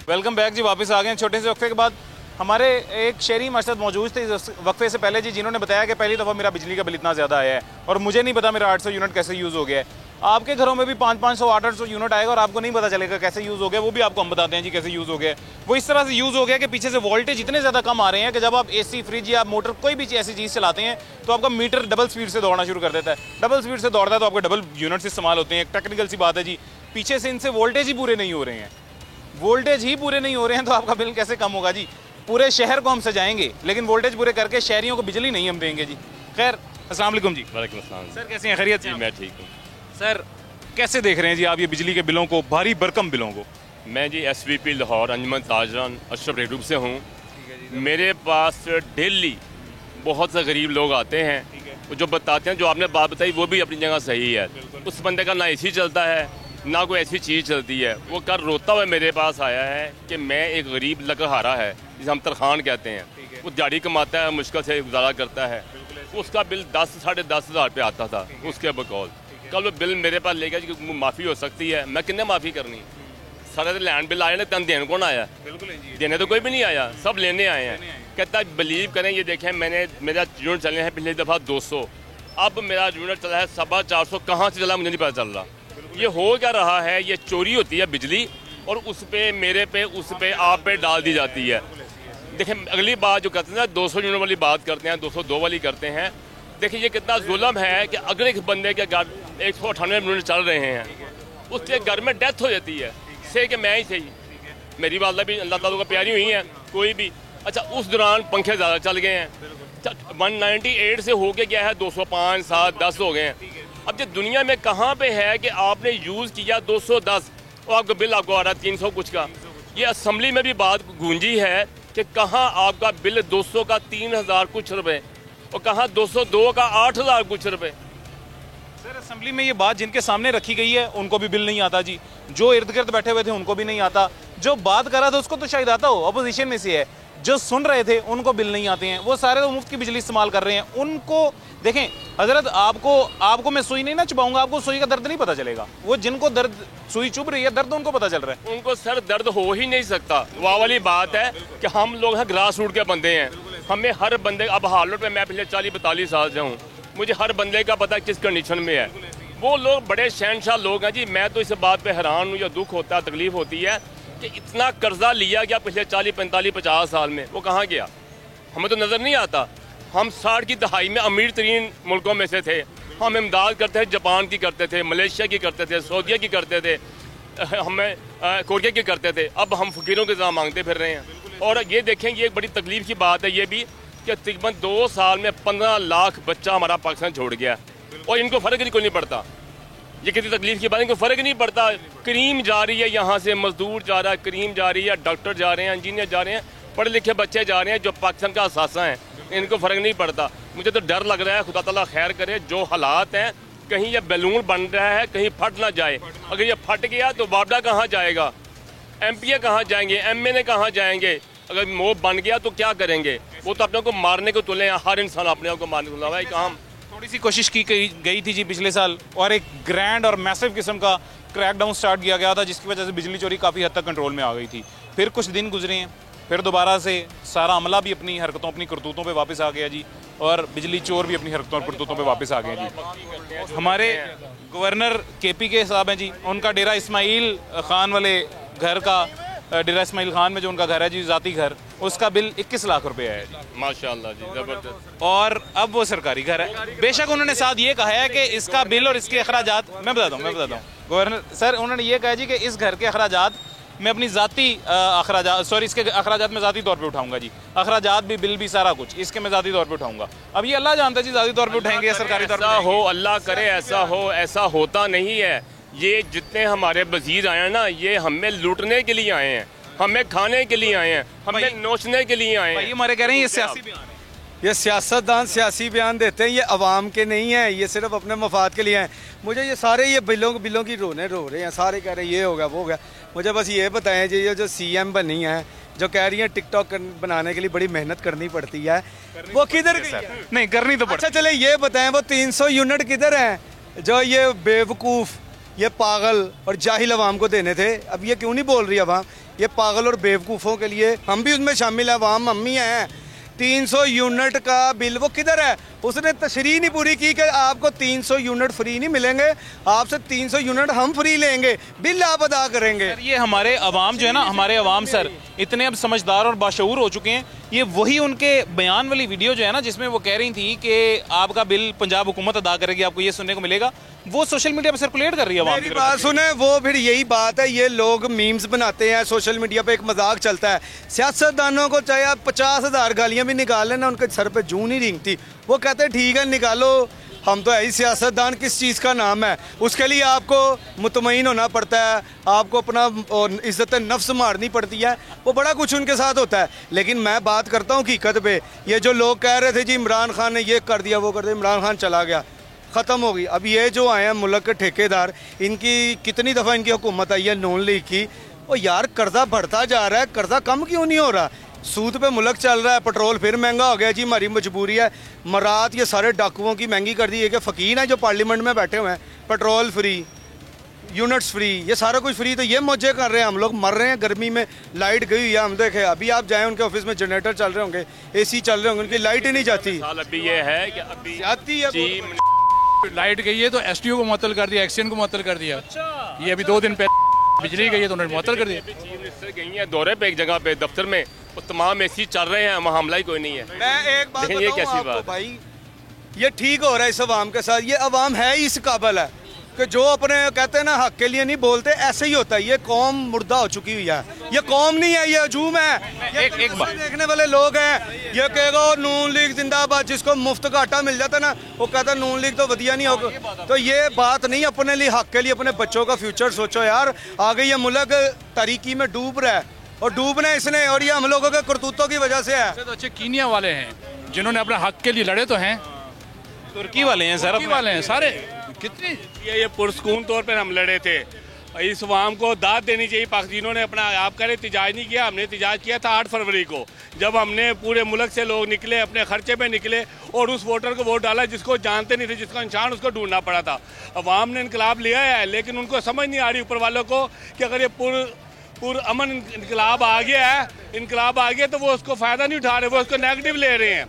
वेलकम बैक जी, वापस आ गए हैं छोटे से वक्फे के बाद। हमारे एक शहरी हमारे साथ मौजूद थे वक्फे से पहले जी, जिन्होंने बताया कि पहली दफ़ा मेरा बिजली का बिल इतना ज़्यादा आया है और मुझे नहीं पता मेरा 800 यूनिट कैसे यूज़ हो गया है। आपके घरों में भी 500, 800 यूनिट आएगा और आपको नहीं पता चलेगा कैसे यूज़ हो गया। वो भी आपको हम बताते हैं जी कैसे यूज़ हो गया। वो इस तरह से यूज़ हो गया कि पीछे से वोल्टेज इतने ज़्यादा कम आ रहे हैं कि जब आप AC, फ्रिज या मोटर कोई भी ऐसी चीज़ चलाते हैं तो आपका मीटर डबल स्पीड से दौड़ना शुरू कर देता है। डबल स्पीड से दौड़ता है तो आपके डबल यूनिट्स इस्तेमाल होते हैं। एक टेक्निकल सी बात है जी, पीछे से इनसे वोल्टेज ही पूरे नहीं हो रहे हैं। वोल्टेज ही पूरे नहीं हो रहे हैं तो आपका बिल कैसे कम होगा जी। पूरे शहर को हम सजाएंगे लेकिन वोल्टेज पूरे करके शहरियों को बिजली नहीं हम देंगे जी। खैर, अस्सलाम वालेकुम जी। वालेकुम अस्सलाम सर, कैसे हैं, खैरियत से? जी मैं ठीक हूँ। सर, कैसे देख रहे हैं जी आप ये बिजली के बिलों को, भारी भरकम बिलों को? मैं जी SVP लाहौर अंजुमन ताजरान अशरफ रेडूब से हूँ। मेरे पास डेली बहुत से गरीब लोग आते हैं, वो जो बताते हैं, जो आपने बात बताई वो भी अपनी जगह सही है। उस बंदे का ना AC चलता है ना कोई ऐसी चीज़ चलती है। वो कल रोता हुआ मेरे पास आया है कि मैं एक गरीब लकहारा है, जिसे हम तरखान कहते हैं, वो दिहाड़ी कमाता है, मुश्किल से गुजारा करता है। उसका बिल 10 साढ़े 10 हज़ार पे आता था उसके बकौल। कल वो बिल मेरे पास ले गया कि माफ़ी हो सकती है। मैं किन्ने माफ़ी करनी, सारे लैंड बिल आए ना, तन देने कौन आया? देने तो कोई भी नहीं आया, सब लेने आए हैं। कहता बिलीव करें, ये देखें मैंने मेरा यूनिट चले हैं पिछली दफ़ा 200, अब मेरा यूनिट चला है 450। कहाँ से चला मुझे नहीं पता चल रहा। ये हो क्या रहा है? ये चोरी होती है बिजली और उस पे, मेरे पे, उस पे, आप पे डाल दी जाती है। देखें, अगली बात जो करते हैं ना, 200 यूनिट वाली बात करते हैं, 202 वाली करते हैं। देखिए ये कितना जुल्म है कि अगर एक बंदे के घर 198 यूनिट चल रहे हैं, उसके घर में डेथ हो जाती है, से कि मैं ही सही, मेरी वालदा भी अल्लाह ताला को प्यारी हुई हैं, कोई भी। अच्छा, उस दौरान पंखे ज़्यादा चल गए हैं, 198 से हो के गया है 205, 7, 10 हो गए हैं। अब ये दुनिया में कहाँ पे है कि आपने यूज़ किया 210 और आपका बिल आपको आ रहा है 300 कुछ का। ये असम्बली में भी बात गूंजी है कि कहाँ आपका बिल 200 का 3000 कुछ रुपए और कहाँ 202 का 8000 कुछ रुपए। सर, असेंबली में ये बात जिनके सामने रखी गई है उनको भी बिल नहीं आता जी, जो इर्द गिर्द बैठे हुए थे उनको भी नहीं आता, जो बात कर रहा था उसको तो शायद आता हो, अपोजिशन में से है, जो सुन रहे थे उनको बिल नहीं आते हैं। वो सारे तो मुफ्त की बिजली इस्तेमाल कर रहे हैं। उनको देखें हजरत, आपको मैं सुई नहीं ना चुभाऊंगा, आपको सुई का दर्द नहीं पता चलेगा। वो जिनको दर्द सुई चुभ रही है, दर्द उनको पता चल रहा है। उनको सर दर्द हो ही नहीं सकता। वाह वाली बात है कि हम लोग हैं ग्रास रूट के बंदे हैं। हमें हर बंदे, अब हार्लोट में मैं पिछले 40-42 साल से हूँ, मुझे हर बंदे का पता किस कंडीशन में है। वो लोग बड़े शहनशाह लोग हैं जी। मैं तो इस बात पे हैरान हूँ, या दुख होता है, तकलीफ होती है कि इतना कर्जा लिया गया पिछले 40-45-50 साल में, वो कहाँ गया हमें तो नज़र नहीं आता। हम 60 की दहाई में अमीर तरीन मुल्कों में से थे। हम इमदाद करते थे, जापान की करते थे, मलेशिया की करते थे, सऊदीया की करते थे, हमें कोरिया की करते थे। अब हम फ़कीरों के साथ मांगते फिर रहे हैं। और ये देखें, ये एक बड़ी तकलीफ की बात है ये भी कि तकरीबन 2 साल में 15 लाख बच्चा हमारा पाकिस्तान छोड़ गया और इनको फ़र्क ही कोई नहीं पड़ता। ये कितनी तकलीफ की बात है, इनको फ़र्क नहीं पड़ता। करीम जा रही है, यहाँ से मजदूर जा रहा है, करीम जा रही है, डॉक्टर जा रहे हैं, इंजीनियर जा रहे हैं, पढ़े लिखे बच्चे जा रहे हैं जो पाकिस्तान का असासा हैं, इनको फ़र्क नहीं पड़ता। मुझे तो डर लग रहा है, खुदा ताला खैर करे, जो हालात हैं कहीं ये बैलून बन रहा है, कहीं फट ना जाए। अगर ये फट गया तो बाबडा कहाँ जाएगा? MP कहाँ जाएंगे, MA कहाँ जाएंगे? अगर मोब बन गया तो क्या करेंगे? वो तो अपने को मारने को तुले हैं, हर इंसान अपने आप को मारने को तुला भाई काम। थोड़ी सी कोशिश की गई थी जी पिछले साल, और एक ग्रैंड और मैसिव किस्म का क्रैकडाउन स्टार्ट किया गया था, जिसकी वजह से बिजली चोरी काफ़ी हद तक कंट्रोल में आ गई थी। फिर कुछ दिन गुजरे हैं, फिर दोबारा से सारा अमला भी अपनी हरकतों, अपनी करतूतों पे वापस आ गया जी, और बिजली चोर भी अपनी हरकतों और करतूतों पे वापस आ गए जी। हमारे गवर्नर KP के साहब हैं जी, उनका डेरा इस्माइल खान वाले घर का, डेरा इस्माइल खान में जो उनका घर है जी, ज़ाती घर, उसका बिल 21 लाख रुपए है जी। माशाल्लाह जी, ज़बरदस्त। और अब वो सरकारी घर है। बेशक उन्होंने साथ ये कहा है कि इसका बिल और इसके अखराजात, मैं बताता हूँ गवर्नर सर, उन्होंने ये कहा जी कि इस घर के अखराजात मैं अपनी ज़ाती अखराजात, सॉरी इसके अखराजात मैं ज़ाती तौर पे उठाऊंगा जी, अखराजात भी, बिल भी, सारा कुछ इसके मैं ज़ाती तौर पे उठाऊंगा। अब ये अल्लाह जानता है जी, ज़ाती तौर पे उठाएंगे या सरकारी तौर पे ऐसा हो, अल्लाह करे ऐसा हो, ऐसा होता नहीं है। ये जितने हमारे वजीर आए हैं ना, ये हमें लूटने के लिए आए हैं, हमें खाने के लिए आए हैं, हमें नोचने के लिए आए हैं। ये हमारे कह रहे हैं ये सियासी बयान है। ये सियासतदान सियासी बयान देते हैं, ये अवाम के नहीं है, ये सिर्फ अपने मफाद के लिए हैं। मुझे ये सारे ये बिलों की रो रहे हैं, सारे कह रहे हैं ये हो गया वो हो गया। मुझे बस ये बताएं जी, ये जो CM बनी है, जो कह रही है टिकटॉक बनाने के लिए बड़ी मेहनत करनी पड़ती है, वो किधर गई है? नहीं करनी तो अच्छा चले ये बताएं, वो 300 यूनिट किधर हैं जो ये बेवकूफ़, ये पागल और जाहिल अवाम को देने थे? अब ये क्यों नहीं बोल रही अवाम? ये पागल और बेवकूफ़ों के लिए, हम भी उसमें शामिल है, अवाम हम ही हैं। 300 यूनिट का बिल वो किधर है? उसने तशरीह नहीं पूरी की कि आपको 300 यूनिट फ्री नहीं मिलेंगे, आपसे 300 यूनिट हम फ्री लेंगे, बिल आप अदा करेंगे। ये हमारे अवाम जो है ना, हमारे अवाम सर इतने अब समझदार और बाशऊर हो चुके हैं। ये वही उनके बयान वाली वीडियो जो है ना, जिसमें वो कह रही थी कि आपका बिल पंजाब हुकूमत अदा करेगी, आपको ये सुनने को मिलेगा, वो सोशल मीडिया पर सर्कुलेट कर रही है अवाम की। बात सुने, वो फिर यही बात है, ये लोग मीम्स बनाते हैं, सोशल मीडिया पे एक मजाक चलता है। सियासतदानों को चाहे आप 50,000 गालियाँ भी निकाल लेना, उनके सर पे जूं नहीं रेंगती। वो कहते हैं ठीक है निकालो, हम तो है ही सियासतदान, किस चीज़ का नाम है? उसके लिए आपको मुतमईन होना पड़ता है, आपको अपना इज़्ज़त नफ्स मारनी पड़ती है, वो बड़ा कुछ उनके साथ होता है। लेकिन मैं बात करता हूँ हकीकत पे, ये जो लोग कह रहे थे जी इमरान खान ने ये कर दिया वो कर दिया, इमरान खान चला गया, ख़त्म हो गई। अब ये जो आए हैं मुल्क के ठेकेदार, इनकी कितनी दफ़ा इनकी हुकूमत आई है नून लीग की, वो यार कर्जा बढ़ता जा रहा है, कर्जा कम क्यों नहीं हो रहा? सूद पे मुल्क चल रहा है, पेट्रोल फिर महंगा हो गया जी, हमारी मजबूरी है। मरात ये सारे डाकुओं की महंगी कर दी है कि फ़कीर हैं जो पार्लियामेंट में बैठे हुए हैं, पेट्रोल फ्री, यूनिट्स फ्री, ये सारा कुछ फ्री, तो ये मौजे कर रहे हैं, हम लोग मर रहे हैं गर्मी में, लाइट गई हुई है। हम देखे अभी आप जाएं उनके ऑफिस में जनरेटर चल रहे होंगे, AC चल रहे होंगे, उनकी लाइट ही नहीं जाती। अभी ये है कि अभी जाती है, लाइट गई है तो STO को मुअत्तल कर दिया, एक्शन को मुअत्तल कर दिया। ये अभी 2 दिन पहले बिजली गई है तो उन्होंने मुअत्तल कर दिया। चीफ मिनिस्टर गई है दौरे पे एक जगह पे दफ्तर में, वो तमाम AC चल रहे हैं, वहाँ हमला ही कोई नहीं है। मैं एक बात ये कैसी बताऊं बात आपको भाई, ये ठीक हो रहा है इस अवाम के साथ, ये अवाम है ही इस काबिल है कि जो अपने कहते हैं ना हक के लिए नहीं बोलते, ऐसे ही होता है। ये कौम मुर्दा हो चुकी हुई है, ये कौम नहीं है, ये हजूम है। एक बात देखने वाले लोग हैं, ये कहेगा नून लीग जिंदाबाद, जिसको मुफ्त का आटा मिल जाता है ना वो कहता है नून लीग तो वधिया नहीं होगा। तो ये बात नहीं, अपने लिए हक के लिए अपने बच्चों का फ्यूचर सोचो यार। आगे ये मुल्क तारीकी में डूब रहा है और डूबना इसने, और ये हम लोगों के करतूतों की वजह से है। तो अच्छे कीनिया वाले हैं जिन्होंने अपने हक के लिए लड़े तो हैं, तुर्की वाले हैं सर, तुर्की वाले हैं सारे। कितनी ये पुरस्कून तौर पर हम लड़े थे, इस अवाम को दाद देनी चाहिए। पाक जिन्होंने अपना आप कह रहे एहतजाज नहीं किया, हमने एहतजाज किया था 8 फरवरी को, जब हमने पूरे मुल्क से लोग निकले, अपने खर्चे पे निकले और उस वोटर को वोट डाला जिसको जानते नहीं थे, जिसका इंसान उसको ढूंढना पड़ा था। अवाम ने इनकलाब लिया है, लेकिन उनको समझ नहीं आ रही ऊपर वालों को कि अगर ये पुरअमन इनकलाब आ गया तो वो उसको फ़ायदा नहीं उठा रहे, वो उसको नेगेटिव ले रहे हैं।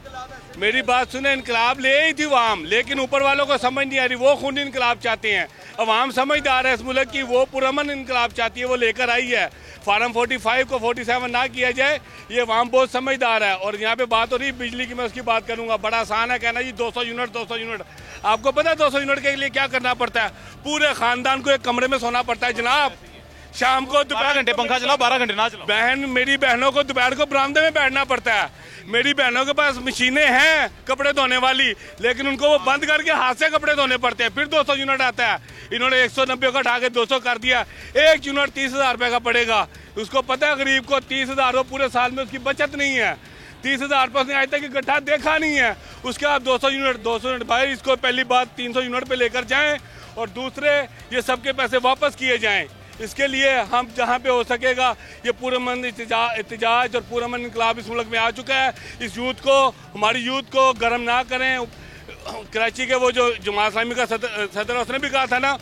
मेरी बात सुने, इनकलाब ले ही थी अवाम, लेकिन ऊपर वालों को समझ नहीं आ रही, वो खूनी इनकलाब चाहते हैं। अवाम समझदार है इस मुल्क की, वो पुरअमन इनकलाब चाहती है, वो लेकर आई है। फार्म 45 को 47 ना किया जाए, ये अवाम बहुत समझदार है। और यहाँ पे बात हो रही बिजली की, मैं उसकी बात करूँगा। बड़ा आसान है कहना जी 200 यूनिट। आपको पता है 200 यूनिट के लिए क्या करना पड़ता है? पूरे ख़ानदान को एक कमरे में सोना पड़ता है जनाब। शाम को 12 घंटे पंखा चलाओ, 12 घंटे ना चलाओ। मेरी बहनों को दोपहर को बरामदे में बैठना पड़ता है। मेरी बहनों के पास मशीनें हैं कपड़े धोने वाली, लेकिन उनको वो बंद करके हाथ से कपड़े धोने पड़ते हैं। फिर 200 यूनिट आता है, इन्होंने 190 का उठा के 200 कर दिया। 1 यूनिट 30,000 रुपये का पड़ेगा। उसको पता है गरीब को 30,000 पूरे साल में उसकी बचत नहीं है। 30,000 रुपये उसने आज तक इकट्ठा देखा नहीं है। उसके बाद 200 यूनिट भाई, इसको पहली बात 300 यूनिट पे लेकर जाएं और दूसरे ये सबके पैसे वापस किए जाएं। इसके लिए हम जहाँ पे हो सकेगा ये पुरअमन एहतजाज और पुरअमन इनकलाब इस मुल्क में आ चुका है। इस यूथ को, हमारी यूथ को गर्म ना करें। कराची के वो जो जमात इस्लामी का सदर उसने भी कहा था ना,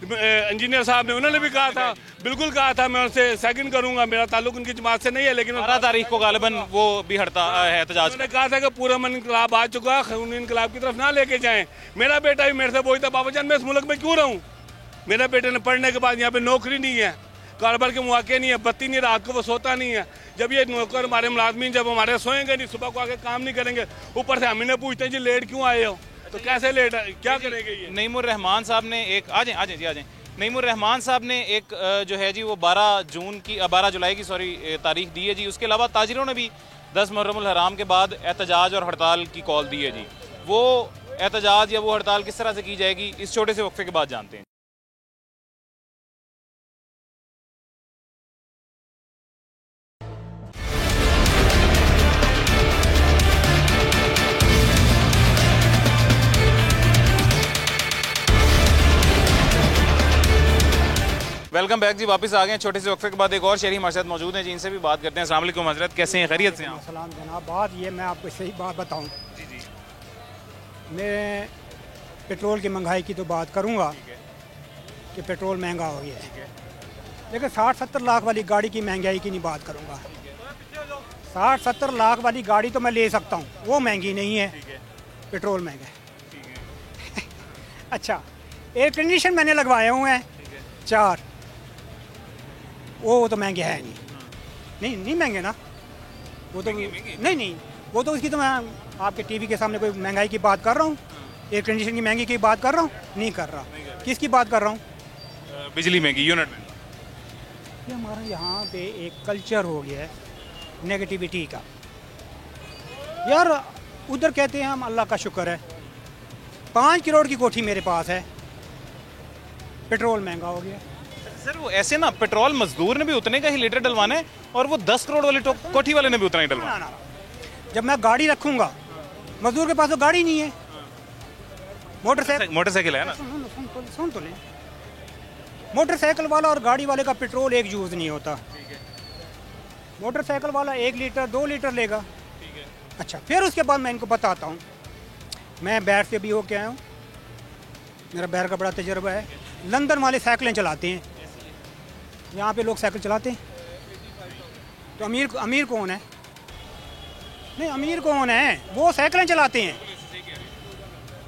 इंजीनियर साहब ने, उन्होंने भी कहा था, बिल्कुल कहा था, मैं उनसे सेकंड करूंगा, मेरा ताल्लुक उनकी जमात से नहीं है, लेकिन 12 तारीख को गालिबन वो भी हड़ताल है, एहतजाज। उन्होंने कहा था कि पुरअमन इनकलाब आ चुका है, खूनी इनकलाब की तरफ ना लेके जाएं। मेरा बेटा भी मेरे से पूछता, बाबा जान मैं इस मुल्क में क्यों रहूँ? मेरे बेटे ने पढ़ने के बाद यहाँ पे नौकरी नहीं है, कारोबार के मौके नहीं है, बत्ती नहीं, रात को वो सोता नहीं है। जब ये नौकर हमारे मुलाजमीन जब हमारे सोएंगे नहीं, सुबह को आके काम नहीं करेंगे, ऊपर से हम इन्हें पूछते हैं जी लेट क्यों आए हो, तो कैसे लेट क्या करेंगे ये? नईमुर रहमान साहब ने एक आ जाए नईमुर रहमान साहब ने एक जो है जी वो 12 जुलाई की तारीख दी है जी। उसके अलावा ताजिरों ने भी 10 मुहर्रमुल हराम के बाद एहतजाज और हड़ताल की कॉल दी है जी। वो एहतजाज या वो हड़ताल किस तरह से की जाएगी, इस छोटे से वक्फे के बाद जानते हैं। वेलकम बैक जी, वापस आ गए हैं छोटे से वक्फे के बाद। एक और शहरी हमारे साथ मौजूद हैं जी, इनसे भी बात करते हैं। अस्सलाम वालेकुम हजरत, कैसे हैं, खैरियत से हैं? सलाम जनाब। बात ये मैं आपको सही बात बताऊं, जी जी, मैं पेट्रोल की महंगाई की तो बात करूंगा कि पेट्रोल महंगा हो गया है, लेकिन 60-70 लाख वाली गाड़ी की महंगाई की नहीं बात करूंगा। 60-70 लाख वाली गाड़ी तो मैं ले सकता हूं, वो महंगी नहीं है, पेट्रोल महंगा है। अच्छा, एयर कंडीशन मैंने लगवाए हुए हैं 4, वो तो महंगे है नहीं महंगे ना, वो तो नहीं, वो तो उसकी तो मैं आपके टीवी के सामने कोई महंगाई की बात कर रहा हूँ, एयर कंडीशन की महंगी की बात कर रहा हूँ, नहीं कर रहा। किसकी बात कर रहा हूँ? बिजली महंगी, यूनिट में। ये हमारा यहाँ पे एक कल्चर हो गया है नेगेटिविटी का। यार उधर कहते हैं हम अल्लाह का शुक्र है, 5 करोड़ की कोठी मेरे पास है, पेट्रोल महंगा हो गया। सर वो ऐसे ना, पेट्रोल मजदूर ने भी उतने का ही लीटर डलवाना है और वो 10 करोड़ वाली कोठी वाले ने भी उतना ही डलवाना है। जब मैं गाड़ी रखूंगा, मजदूर के पास तो गाड़ी नहीं है, मोटरसाइकिल है ना। सुन तो ले, मोटरसाइकिल वाला और गाड़ी वाले का पेट्रोल एक यूज़ नहीं होता। मोटरसाइकिल वाला 1 लीटर 2 लीटर लेगा। अच्छा, फिर उसके बाद मैं इनको बताता हूँ, मैं बैर से भी होके आया हूँ, मेरा बैर का बड़ा तजर्बा है। लंदन वाले साइकिलें चलाते हैं, यहाँ पे लोग साइकिल चलाते हैं, तो अमीर कौन है? नहीं, अमीर कौन है? वो साइकिलें चलाते हैं।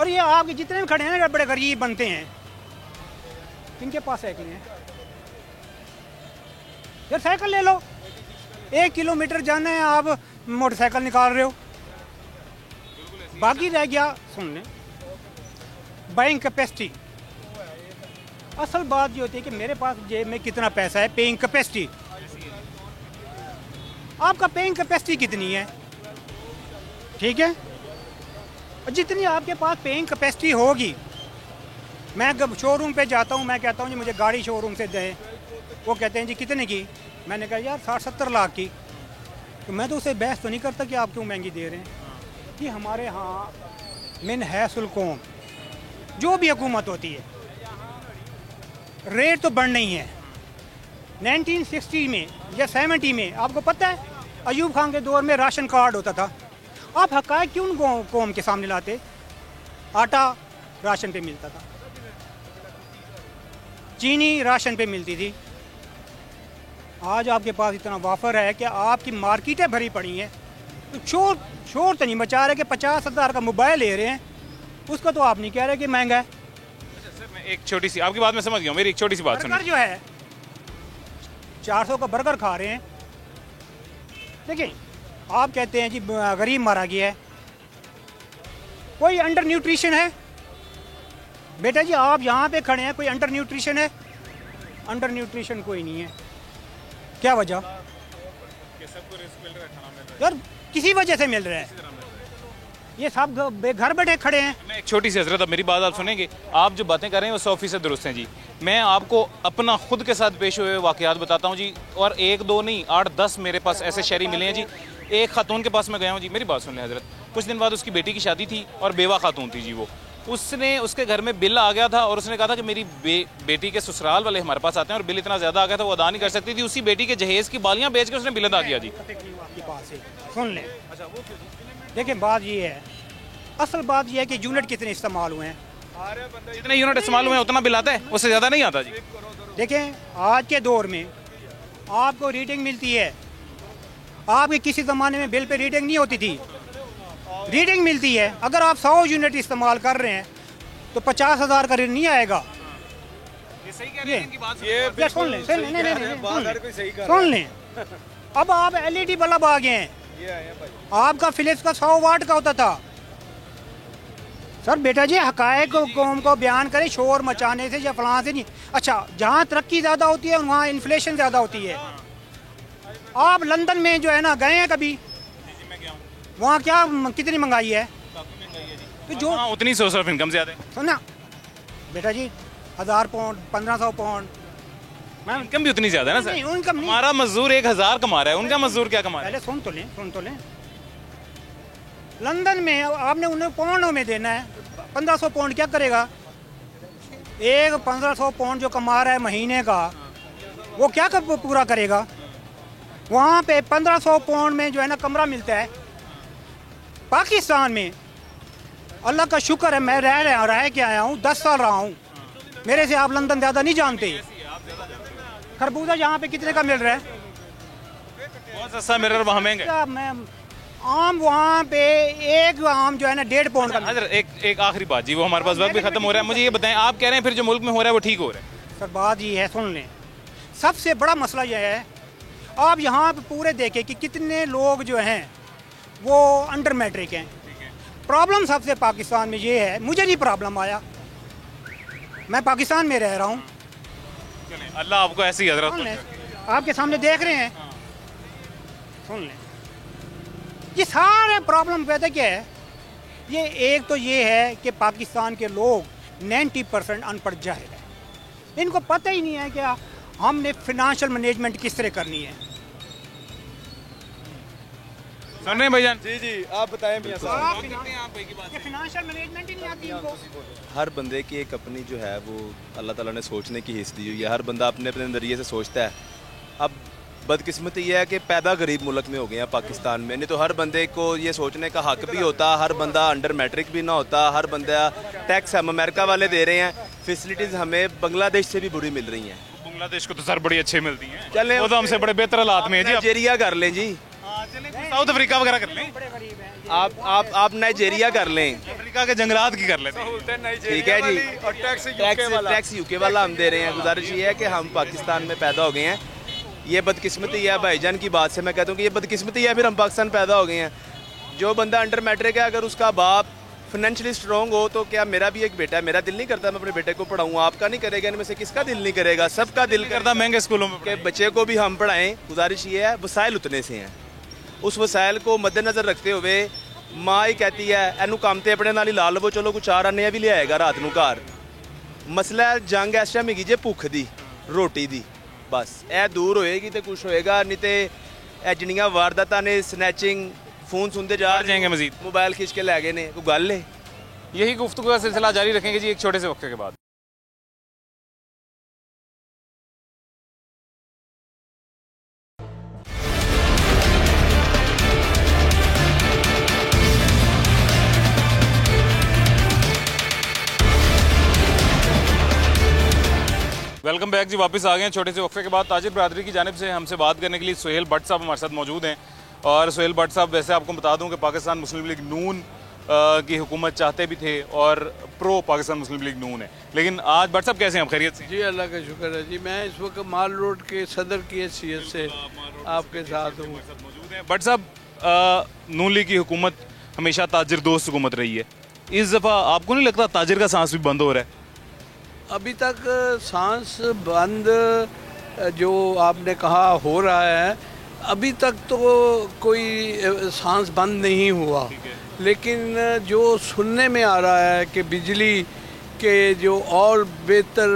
और ये आपके जितने भी खड़े हैं ना, बड़े गरीब बनते हैं, इनके पास साइकिलें हैं। यार साइकिल ले लो, 1 किलोमीटर जाना है, आप मोटरसाइकिल निकाल रहे हो। बाकी रह गया, सुन लें, बाइंग कैपेसिटी। असल बात ये होती है कि मेरे पास जेब में कितना पैसा है, पेइंग कैपेसिटी। आपका पेइंग कैपेसिटी कितनी है? ठीक है, जितनी आपके पास पेइंग कैपेसिटी होगी। मैं जब शोरूम पे जाता हूँ, मैं कहता हूँ जी मुझे गाड़ी शोरूम से दें, वो कहते हैं जी कितने की? मैंने कहा यार 60-70 लाख की। तो मैं तो उसे बहस तो नहीं करता कि आप क्यों महंगी दे रहे हैं। कि हमारे यहाँ मिन हैसुल कौम, जो भी हुकूमत होती है, रेट तो बढ़ नहीं है। 1960 में या 70 में आपको पता है, अयूब खान के दौर में राशन कार्ड होता था। आप हक़ाइक़ क्यों कौम के सामने लाते? आटा राशन पे मिलता था, चीनी राशन पे मिलती थी। आज आपके पास इतना वाफर है कि आपकी मार्केटें भरी पड़ी हैं, तो शोर तो नहीं मचा रहे कि 50,000 का मोबाइल ले रहे हैं, उसका तो आप नहीं कह रहे कि महंगा है। एक छोटी सी, आपकी बात मैं समझ गया, मेरी एक छोटी सी बात सुनिए। बर्गर जो है 400 का बर्गर खा रहे हैं। देखिए, आप कहते हैं जी गरीब मारा गया है, कोई अंडर न्यूट्रिशन है? बेटा जी आप यहाँ पे खड़े हैं, कोई अंडर न्यूट्रिशन है? अंडर न्यूट्रिशन कोई नहीं है। क्या वजह? यार किसी वजह से मिल रहा है, ये सब घर बैठे खड़े हैं। मैं एक छोटी सी हजरत, अब मेरी बात आप सुनेंगे। आप जो बातें कर रहे हैं वो 100% दुरुस्त हैं जी। मैं आपको अपना खुद के साथ पेश हुए वाकयात बताता हूँ जी, और 1-2 नहीं 8-10 मेरे पास ऐसे शहरी मिले हैं जी। एक खातून के पास मैं गया हूँ जी, मेरी बात सुन लें हजरत। कुछ दिन बाद उसकी बेटी की शादी थी और बेवा खातून थी जी। वो उसने उसके घर में बिल आ गया था और उसने कहा था कि मेरी बेटी के ससुराल वाले हमारे पास आते हैं और बिल इतना ज़्यादा आ गया था वो अदा नहीं कर सकती थी। उसी बेटी के जहेज़ की बालियाँ बेच के उसने बिल अदा किया जी। आपकी बात से सुन लें। देखिए बात ये है, असल बात ये है कि यूनिट कितने इस्तेमाल हुए हैं। जितने यूनिट इस्तेमाल हुए हैं उतना बिल आता है, उससे ज़्यादा नहीं आता जी। देखें आज के दौर में आपको रीडिंग मिलती है, आपके किसी ज़माने में बिल पे रीडिंग नहीं होती थी, रीडिंग मिलती है। अगर आप 100 यूनिट इस्तेमाल कर रहे हैं तो 50,000 का ऋण नहीं आएगा। ये सही कह रहे हैं, इनकी बात ये सुन लें, सुन लें। अब आप LED बल्ब आ गए हैं, आपका फिलिप्स का 100 वाट का होता था। सर बेटा जी हकायक को कौम को बयान करें शोर मचाने से या फलां से नहीं। अच्छा जहाँ तरक्की ज़्यादा होती है वहाँ इन्फ्लेशन ज़्यादा होती है। आप लंदन में जो है ना गए हैं कभी, वहाँ क्या कितनी महंगाई है? तो जो उतनी सोर्स ऑफ इनकम ज़्यादा है। सुना बेटा जी 1000 पाउंड 1500 पाउंड इनकम भी उतनी ज़्यादा है ना सर। नहीं, उनका नहीं। हमारा मजदूर 1000 कमा रहा है, उनका मजदूर क्या कमा रहा है? पहले सुन तो लें। लंदन में आपने उन्हें पाउंडों में देना है, 1500 पाउंड क्या करेगा? एक 1500 पाउंड जो कमा रहा है महीने का वो क्या पूरा करेगा? वहाँ पे 1500 पाउंड में जो है ना कमरा मिलता है। पाकिस्तान में अल्लाह का शुक्र है मैं रह के आया हूँ, 10 साल रहा हूँ। मेरे से आप लंदन ज़्यादा नहीं जानते। खरबूजा यहाँ पे कितने का मिल रहा है? बहुत सस्ता मिल रहा है, वहाँ महंगा। मैं आम वहाँ पे एक आम जो है ना 1.5 पाउंड का। हजर एक आखिरी बात जी, वो हमारे पास वक्त भी खत्म हो रहा है, मुझे ये बताएं आप कह रहे हैं फिर जो मुल्क में हो रहा है वो ठीक हो रहा है? सर बात ये है, सुन लें, सबसे बड़ा मसला यह है आप यहाँ पे पूरे देखें कि कितने लोग जो हैं वो अंडर मैट्रिक हैं। प्रॉब्लम सबसे पाकिस्तान में ये है, मुझे नहीं प्रॉब्लम आया, मैं पाकिस्तान में रह रहा हूँ। अल्लाह आपको ऐसी हजरत आपके सामने देख रहे हैं। सुन लें, ये सारे प्रॉब्लम पैदा क्या है? ये एक तो ये है कि पाकिस्तान के लोग 90% अनपढ़ जाहिल है, इनको पता ही नहीं है कि हमने फिनेंशियल मैनेजमेंट किस तरह करनी है। सुन रहे हैं भाईजान? जी आप बताएं मियां साहब। फिनेंशियल मैनेजमेंट ही नहीं आती इनको। हर बंदे की एक अपनी जो है वो अल्लाह ताला ने सोचने की हिस्स दी हुई है, हर बंदा अपने अपने नज़रिए से सोचता है। अब बदकिस्मती यह है कि पैदा गरीब मुल्क में हो गए हैं पाकिस्तान में, नहीं तो हर बंदे को ये सोचने का हक भी होता, हर बंदा अंडर मैट्रिक भी ना होता, हर बंदा टैक्स हम अमेरिका वाले दे रहे हैं, फैसिलिटीज़ हमें बांग्लादेश से भी बुरी मिल रही हैं। बांग्लादेश को तो सर बड़ी अच्छी मिलती हैं, चलें वो तो हमसे बड़े बेहतर हालात में है जी। नाइजीरिया कर लें जी, साउथ अफ्रीका वगैरह कर लें, आप नाइजीरिया कर लें, अफ्रीका के जंगलात की कर लेते हैं, ठीक है जी। और टैक्स यूके वाला हम दे रहे हैं। गुजारिश ये है कि हम पाकिस्तान में पैदा हो गए हैं, ये बदकिस्मती है। भाईजान की बात से मैं कहता हूँ कि ये बदकिस्मती है, फिर हम पाकिस्तान पैदा हो गए हैं। जो बंदा अंडर मैट्रिक है, अगर उसका बाप फाइनेंशियली स्ट्रॉन्ग हो तो क्या, मेरा भी एक बेटा है, मेरा दिल नहीं करता मैं अपने बेटे को पढ़ाऊँ, आपका नहीं करेगा, इनमें से किसका दिल नहीं करेगा? सबका दिल करता महंगे स्कूलों में के बच्चे को भी हम पढ़ाएं। गुजारिश ये है, वसाइल उतने से हैं, उस वसाइल को मद्देनज़र रखते हुए माँ ही कहती है एनू काम तो अपने नाल ही ला लवो, चलो कुछ 4 आने भी ले आएगा रात नू घर। मसला जंग इस टाइम हैगी जे भुख दी, रोटी दी, बस ए दूर होएगी तो कुछ होएगा, नहीं तो ए जिन्नियां वारदातां ने, स्नैचिंग, फोन सुनते जा जाएंगे, मजीद मोबाइल खींच के लै गए ने, कोई गल है। यही गुफ्तगू का सिलसिला जारी रखेंगे जी एक छोटे से वक्त के बाद। वेलकम बैक जी, वापस आ गए हैं छोटे से वक्फे के बाद। ताजिर बरादरी की जानिब से हमसे बात करने के लिए सुहेल भट्ट साहब हमारे साथ मौजूद हैं। और सुहेल भट्ट साहब, वैसे आपको बता दूं कि पाकिस्तान मुस्लिम लीग नून की हुकूमत चाहते भी थे और प्रो पाकिस्तान मुस्लिम लीग नून है, लेकिन आज भट्ट साहब कैसे हैं आप? खैरियत से? जी अल्लाह का शुक्र है जी, मैं इस वक्त माल रोड के सदर की हैसियत से आपके साथ हूँ। भट्ट साहब, नून लीग की हुकूमत हमेशा ताजिर दोस्त हुकूमत रही है, इस दफ़ा आपको नहीं लगता ताजिर का सांस भी बंद हो रहा है? अभी तक सांस बंद जो आपने कहा हो रहा है, अभी तक तो कोई सांस बंद नहीं हुआ, लेकिन जो सुनने में आ रहा है कि बिजली के जो और बेहतर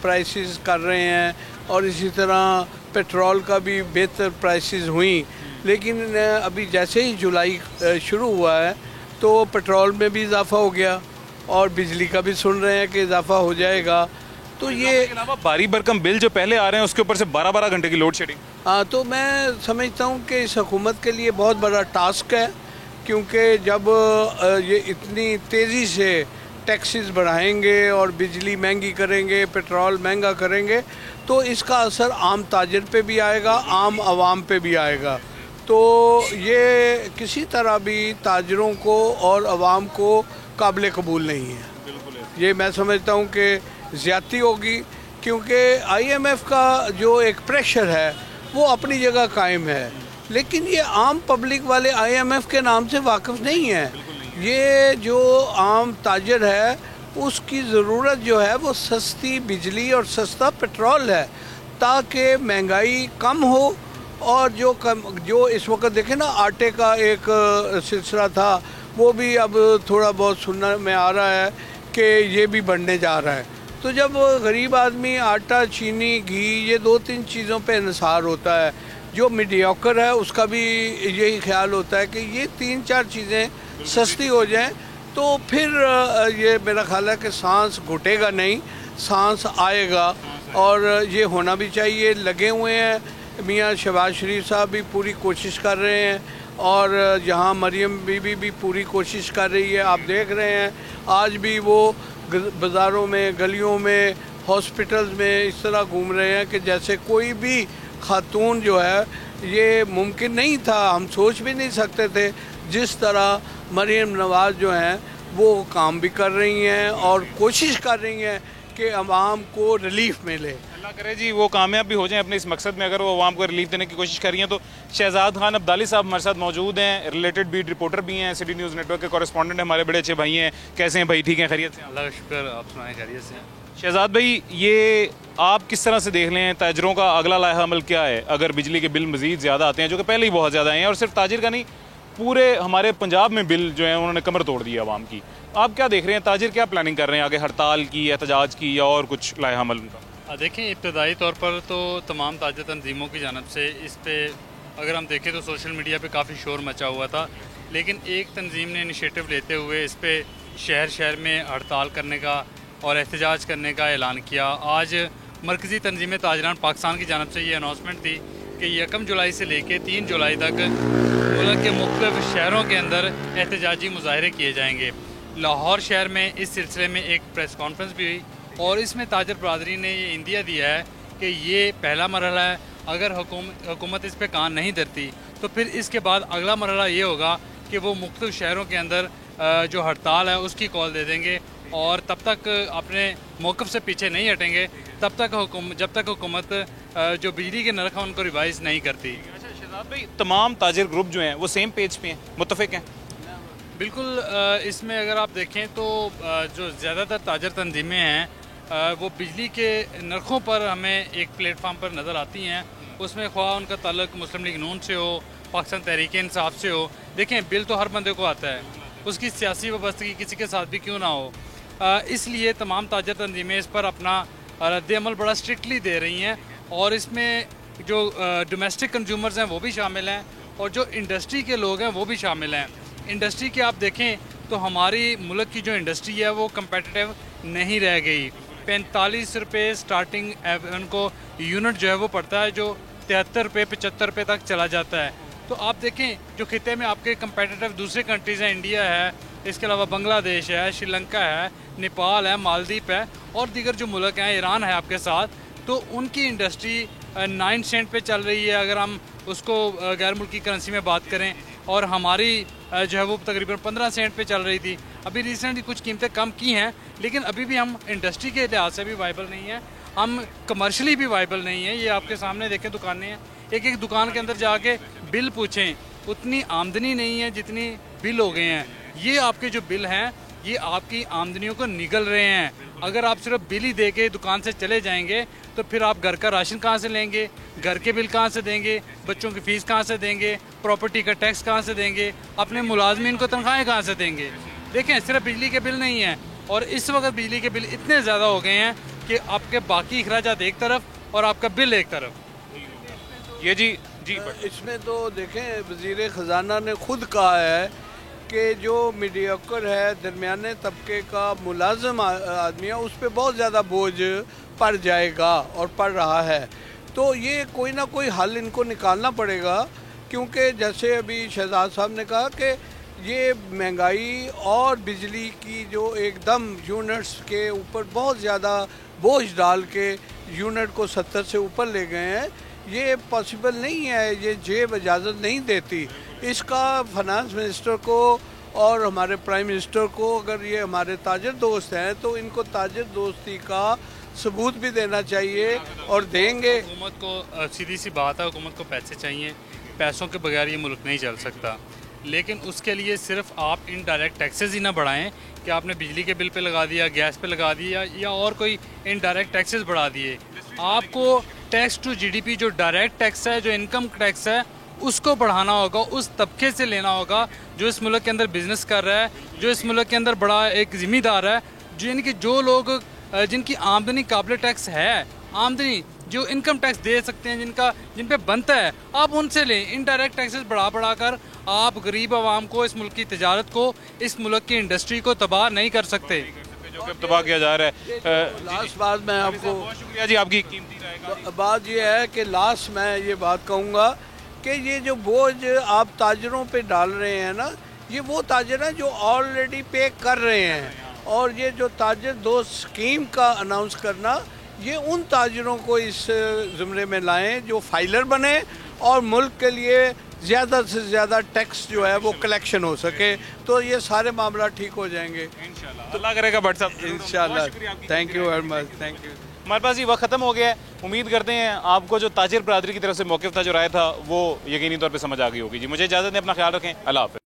प्राइसेस कर रहे हैं और इसी तरह पेट्रोल का भी बेहतर प्राइसेस हुई, लेकिन अभी जैसे ही जुलाई शुरू हुआ है तो पेट्रोल में भी इजाफा हो गया और बिजली का भी सुन रहे हैं कि इजाफा हो जाएगा। तो ये अलावा भारी भरकम बिल जो पहले आ रहे हैं उसके ऊपर से 12-12 घंटे की लोड शेडिंग। हाँ, तो मैं समझता हूँ कि इस हुकूमत के लिए बहुत बड़ा टास्क है, क्योंकि जब ये इतनी तेज़ी से टैक्सेस बढ़ाएंगे और बिजली महंगी करेंगे, पेट्रोल महंगा करेंगे, तो इसका असर आम ताजिर पे भी आएगा, आम आवाम पे भी आएगा। तो ये किसी तरह भी ताजिरों को और आवाम को काबिल कबूल नहीं है। ये मैं समझता हूँ कि ज़्यादती होगी, क्योंकि IMF का जो एक प्रेशर है वो अपनी जगह कायम है, लेकिन ये आम पब्लिक वाले IMF के नाम से वाकिफ़ नहीं है। ये जो आम ताजर है उसकी ज़रूरत जो है वो सस्ती बिजली और सस्ता पेट्रोल है, ताकि महंगाई कम हो। और जो इस वक्त देखें ना, आटे का एक सिलसिला था, वो भी अब थोड़ा बहुत सुनने में आ रहा है कि ये भी बढ़ने जा रहा है। तो जब गरीब आदमी आटा, चीनी, घी, ये 2-3 चीज़ों पे इन्हिसार होता है, जो मीडियोकर है उसका भी यही ख्याल होता है कि ये 3-4 चीज़ें सस्ती हो जाएं, तो फिर ये मेरा ख्याल है कि सांस घुटेगा नहीं, सांस आएगा। और ये होना भी चाहिए। लगे हुए हैं मियाँ शहबाज शरीफ साहब भी पूरी कोशिश कर रहे हैं, और जहाँ मरियम बीबी भी पूरी कोशिश कर रही है। आप देख रहे हैं आज भी वो बाज़ारों में, गलियों में, हॉस्पिटल्स में इस तरह घूम रहे हैं कि जैसे कोई भी खातून जो है, ये मुमकिन नहीं था, हम सोच भी नहीं सकते थे। जिस तरह मरियम नवाज़ जो हैं वो काम भी कर रही हैं और कोशिश कर रही हैं कि अवाम को रिलीफ मिले। अल्लाह करे जी वो कामयाब भी हो जाएं अपने इस मकसद में। अगर वो अवाम को रिलीफ देने की कोशिश कर रही हैं तो शहजाद खान अब्दाली साहब हमारे साथ मौजूद हैं, रिलेटेड बीट रिपोर्टर भी हैं, सिटी न्यूज़ नेटवर्क के कॉरेस्पॉन्डेंट हैं, हमारे बड़े अच्छे भाई हैं। कैसे हैं भाई? ठीक हैं, खैरियत से? अल्लाह का शुक्र, आप सुनाएं, खैरियत से? शहजाद भाई, ये आप किस तरह से देख लें, ताजरों का अगला लाहा अमल क्या है अगर बिजली के बिल मज़ीद ज़्यादा आते हैं, जो कि पहले ही बहुत ज़्यादा आए हैं, और सिर्फ ताजिर का नहीं, पूरे हमारे पंजाब में बिल जो है उन्होंने कमर तोड़ दी है आवाम की। आप क्या देख रहे हैं, ताजिर क्या प्लानिंग कर रहे हैं आगे, हड़ताल की, एहतजाज की, या और कुछ लाहा अमल उनका? देखें, इब्तदाई तौर पर तो तमाम ताजिर तंजीमों की जानब से इस पर अगर हम देखें तो सोशल मीडिया पे काफ़ी शोर मचा हुआ था, लेकिन एक तंजीम ने इनिशिएटिव लेते हुए इस पर शहर शहर में हड़ताल करने का और एहतजाज करने का ऐलान किया। आज मरकज़ी तंजीम ताजरान पाकिस्तान की जानब से ये अनाउंसमेंट थी कि 1 जुलाई से लेकर 3 जुलाई तक मुल्क के मुख्तलिफ शहरों के अंदर एहतजाजी मुजाहरे किए जाएंगे। लाहौर शहर में इस सिलसिले में एक प्रेस कॉन्फ्रेंस भी हुई, और इसमें ताजर बरदरी ने ये इंदिया दिया है कि ये पहला मरहला है। अगर हुकूमत इस पर कान नहीं धरती तो फिर इसके बाद अगला मरहला ये होगा कि वो मुख्तलिफ शहरों के अंदर जो हड़ताल है उसकी कॉल दे देंगे, और तब तक अपने मौक़िफ़ से पीछे नहीं हटेंगे जब तक हुकूमत जो बिजली के नरख हैं उनको रिवाइज़ नहीं करती। अच्छा शहजाद भाई, तमाम ताजिर ग्रुप जो हैं वो सेम पेज पे हैं, मुत्तफ़िक हैं? बिल्कुल। इसमें अगर आप देखें तो जो ज़्यादातर ताजर तंजीमें हैं वो बिजली के नरखों पर हमें एक प्लेटफार्म पर नज़र आती हैं। उसमें ख्वाह उनका ताल्लुक मुस्लिम लीग नून से हो, पाकिस्तान तहरीक इंसाफ से हो। देखें, बिल तो हर बंदे को आता है, उसकी सियासी वाबस्तगी किसी के साथ भी क्यों ना हो, इसलिए तमाम ताजर तंजीमें इस पर अपना रद्द-ए-अमल बड़ा स्ट्रिक्टली दे रही हैं। और इसमें जो डोमेस्टिक कंज्यूमर्स हैं वो भी शामिल हैं, और जो इंडस्ट्री के लोग हैं वो भी शामिल हैं। इंडस्ट्री के आप देखें तो हमारी मुल्क की जो इंडस्ट्री है वो कम्पेटिटिव नहीं रह गई। 45 रुपये स्टार्टिंग उनको यूनिट जो है वो पड़ता है, जो 73 रुपये 75 रुपये तक चला जाता है। तो आप देखें जो खिते में आपके कम्पेटिटिव दूसरे कंट्रीज़ हैं, इंडिया है, इसके अलावा बांग्लादेश है, श्रीलंका है, नेपाल है, मालदीव है, और दीगर जो मुल्क हैं, ईरान है आपके साथ, तो उनकी इंडस्ट्री 9 सेंट पे चल रही है अगर हम उसको गैर मुल्की करेंसी में बात करें, और हमारी जो है वो तकरीबन 15 सेंट पे चल रही थी। अभी रिसेंटली कुछ कीमतें कम की हैं, लेकिन अभी भी हम इंडस्ट्री के लिहाज से भी वाइबल नहीं है, हम कमर्शली भी वाइबल नहीं है। ये आपके सामने देखें दुकानें हैं, एक एक दुकान के अंदर जाके बिल पूछें, उतनी आमदनी नहीं है जितनी बिल हो गए हैं। ये आपके जो बिल हैं ये आपकी आमदनियों को निगल रहे हैं। अगर आप सिर्फ बिल ही दे के दुकान से चले जाएंगे तो फिर आप घर का राशन कहाँ से लेंगे, घर के बिल कहाँ से देंगे, बच्चों की फ़ीस कहाँ से देंगे, प्रॉपर्टी का टैक्स कहाँ से देंगे, अपने मुलाजमीन को तनख्वाहें कहाँ से देंगे। देखें, सिर्फ बिजली के बिल नहीं हैं, और इस वक्त बिजली के बिल इतने ज़्यादा हो गए हैं कि आपके बाकी अखराजात एक तरफ और आपका बिल एक तरफ। ये जी इसमें तो देखें, वज़ीर ख़जाना ने खुद कहा है कि जो मीडियोकर है, दरमियाने तबके का मुलाजम आदमी है, उस पर बहुत ज़्यादा बोझ पड़ जाएगा और पड़ रहा है। तो ये कोई ना कोई हल इनको निकालना पड़ेगा, क्योंकि जैसे अभी शहजाद साहब ने कहा कि ये महंगाई और बिजली की जो एकदम यूनिट्स के ऊपर बहुत ज़्यादा बोझ डाल के यूनिट को 70 से ऊपर ले गए हैं, ये पॉसिबल नहीं है, ये जेब इजाज़त नहीं देती। इसका फाइनेंस मिनिस्टर को और हमारे प्राइम मिनिस्टर को, अगर ये हमारे ताजर दोस्त हैं तो इनको ताजर दोस्ती का सबूत भी देना चाहिए और देंगे। हुकूमत को सीधी सी बात है, हुकूमत को पैसे चाहिए, पैसों के बगैर ये मुल्क नहीं चल सकता। लेकिन उसके लिए सिर्फ आप इनडायरेक्ट टैक्सेस ही ना बढ़ाएं कि आपने बिजली के बिल पे लगा दिया, गैस पे लगा दिया या और कोई इनडायरेक्ट टैक्सेस बढ़ा दिए। आपको टैक्स टू जीडीपी जो डायरेक्ट टैक्स है, जो इनकम टैक्स है, उसको बढ़ाना होगा, उस तबके से लेना होगा जो इस मुल्क के अंदर बिजनेस कर रहा है, जो इस मुल्क के अंदर बड़ा एक जिम्मेदार है, जो लोग जिनकी आमदनी काबिल टैक्स है, आमदनी जो इनकम टैक्स दे सकते हैं, जिन पे बनता है, आप उनसे लें। इनडायरेक्ट टैक्सेस बढ़ा कर आप गरीब आवाम को, इस मुल्क की तिजारत को, इस मुल्क की इंडस्ट्री को तबाह नहीं कर सकते, जो कि तबाह किया जा रहा है। लास्ट बात मैं आपको, शुक्रिया जी आपकी कीमती राय। बात ये है कि लास्ट मैं ये बात कहूँगा कि ये जो बोझ आप ताजरों पे डाल रहे हैं ना, ये वो ताजर हैं जो ऑलरेडी पे कर रहे हैं, और ये जो ताजर दोस्त स्कीम का अनाउंस करना, ये उन ताजरों को इस ज़ुमरे में लाएं जो फाइलर बने और मुल्क के लिए ज़्यादा से ज़्यादा टैक्स जो है वो कलेक्शन हो सके, तो ये सारे मामला ठीक हो जाएंगे इंशाल्लाह। अल्लाह करेगा भट्ट साहब, इंशाल्लाह। Thank you very much, thank you. हमारे पास ये वक्त ख़त्म हो गया है। उम्मीद करते हैं आपको जो ताजिर बरादरी की तरफ से मौक़िफ़ था, जो राय था, वो यकीनी तौर पे समझ आ गई होगी जी। मुझे इजाज़त दें, अपना ख्याल रखें, अल्लाह हाफ़िज़।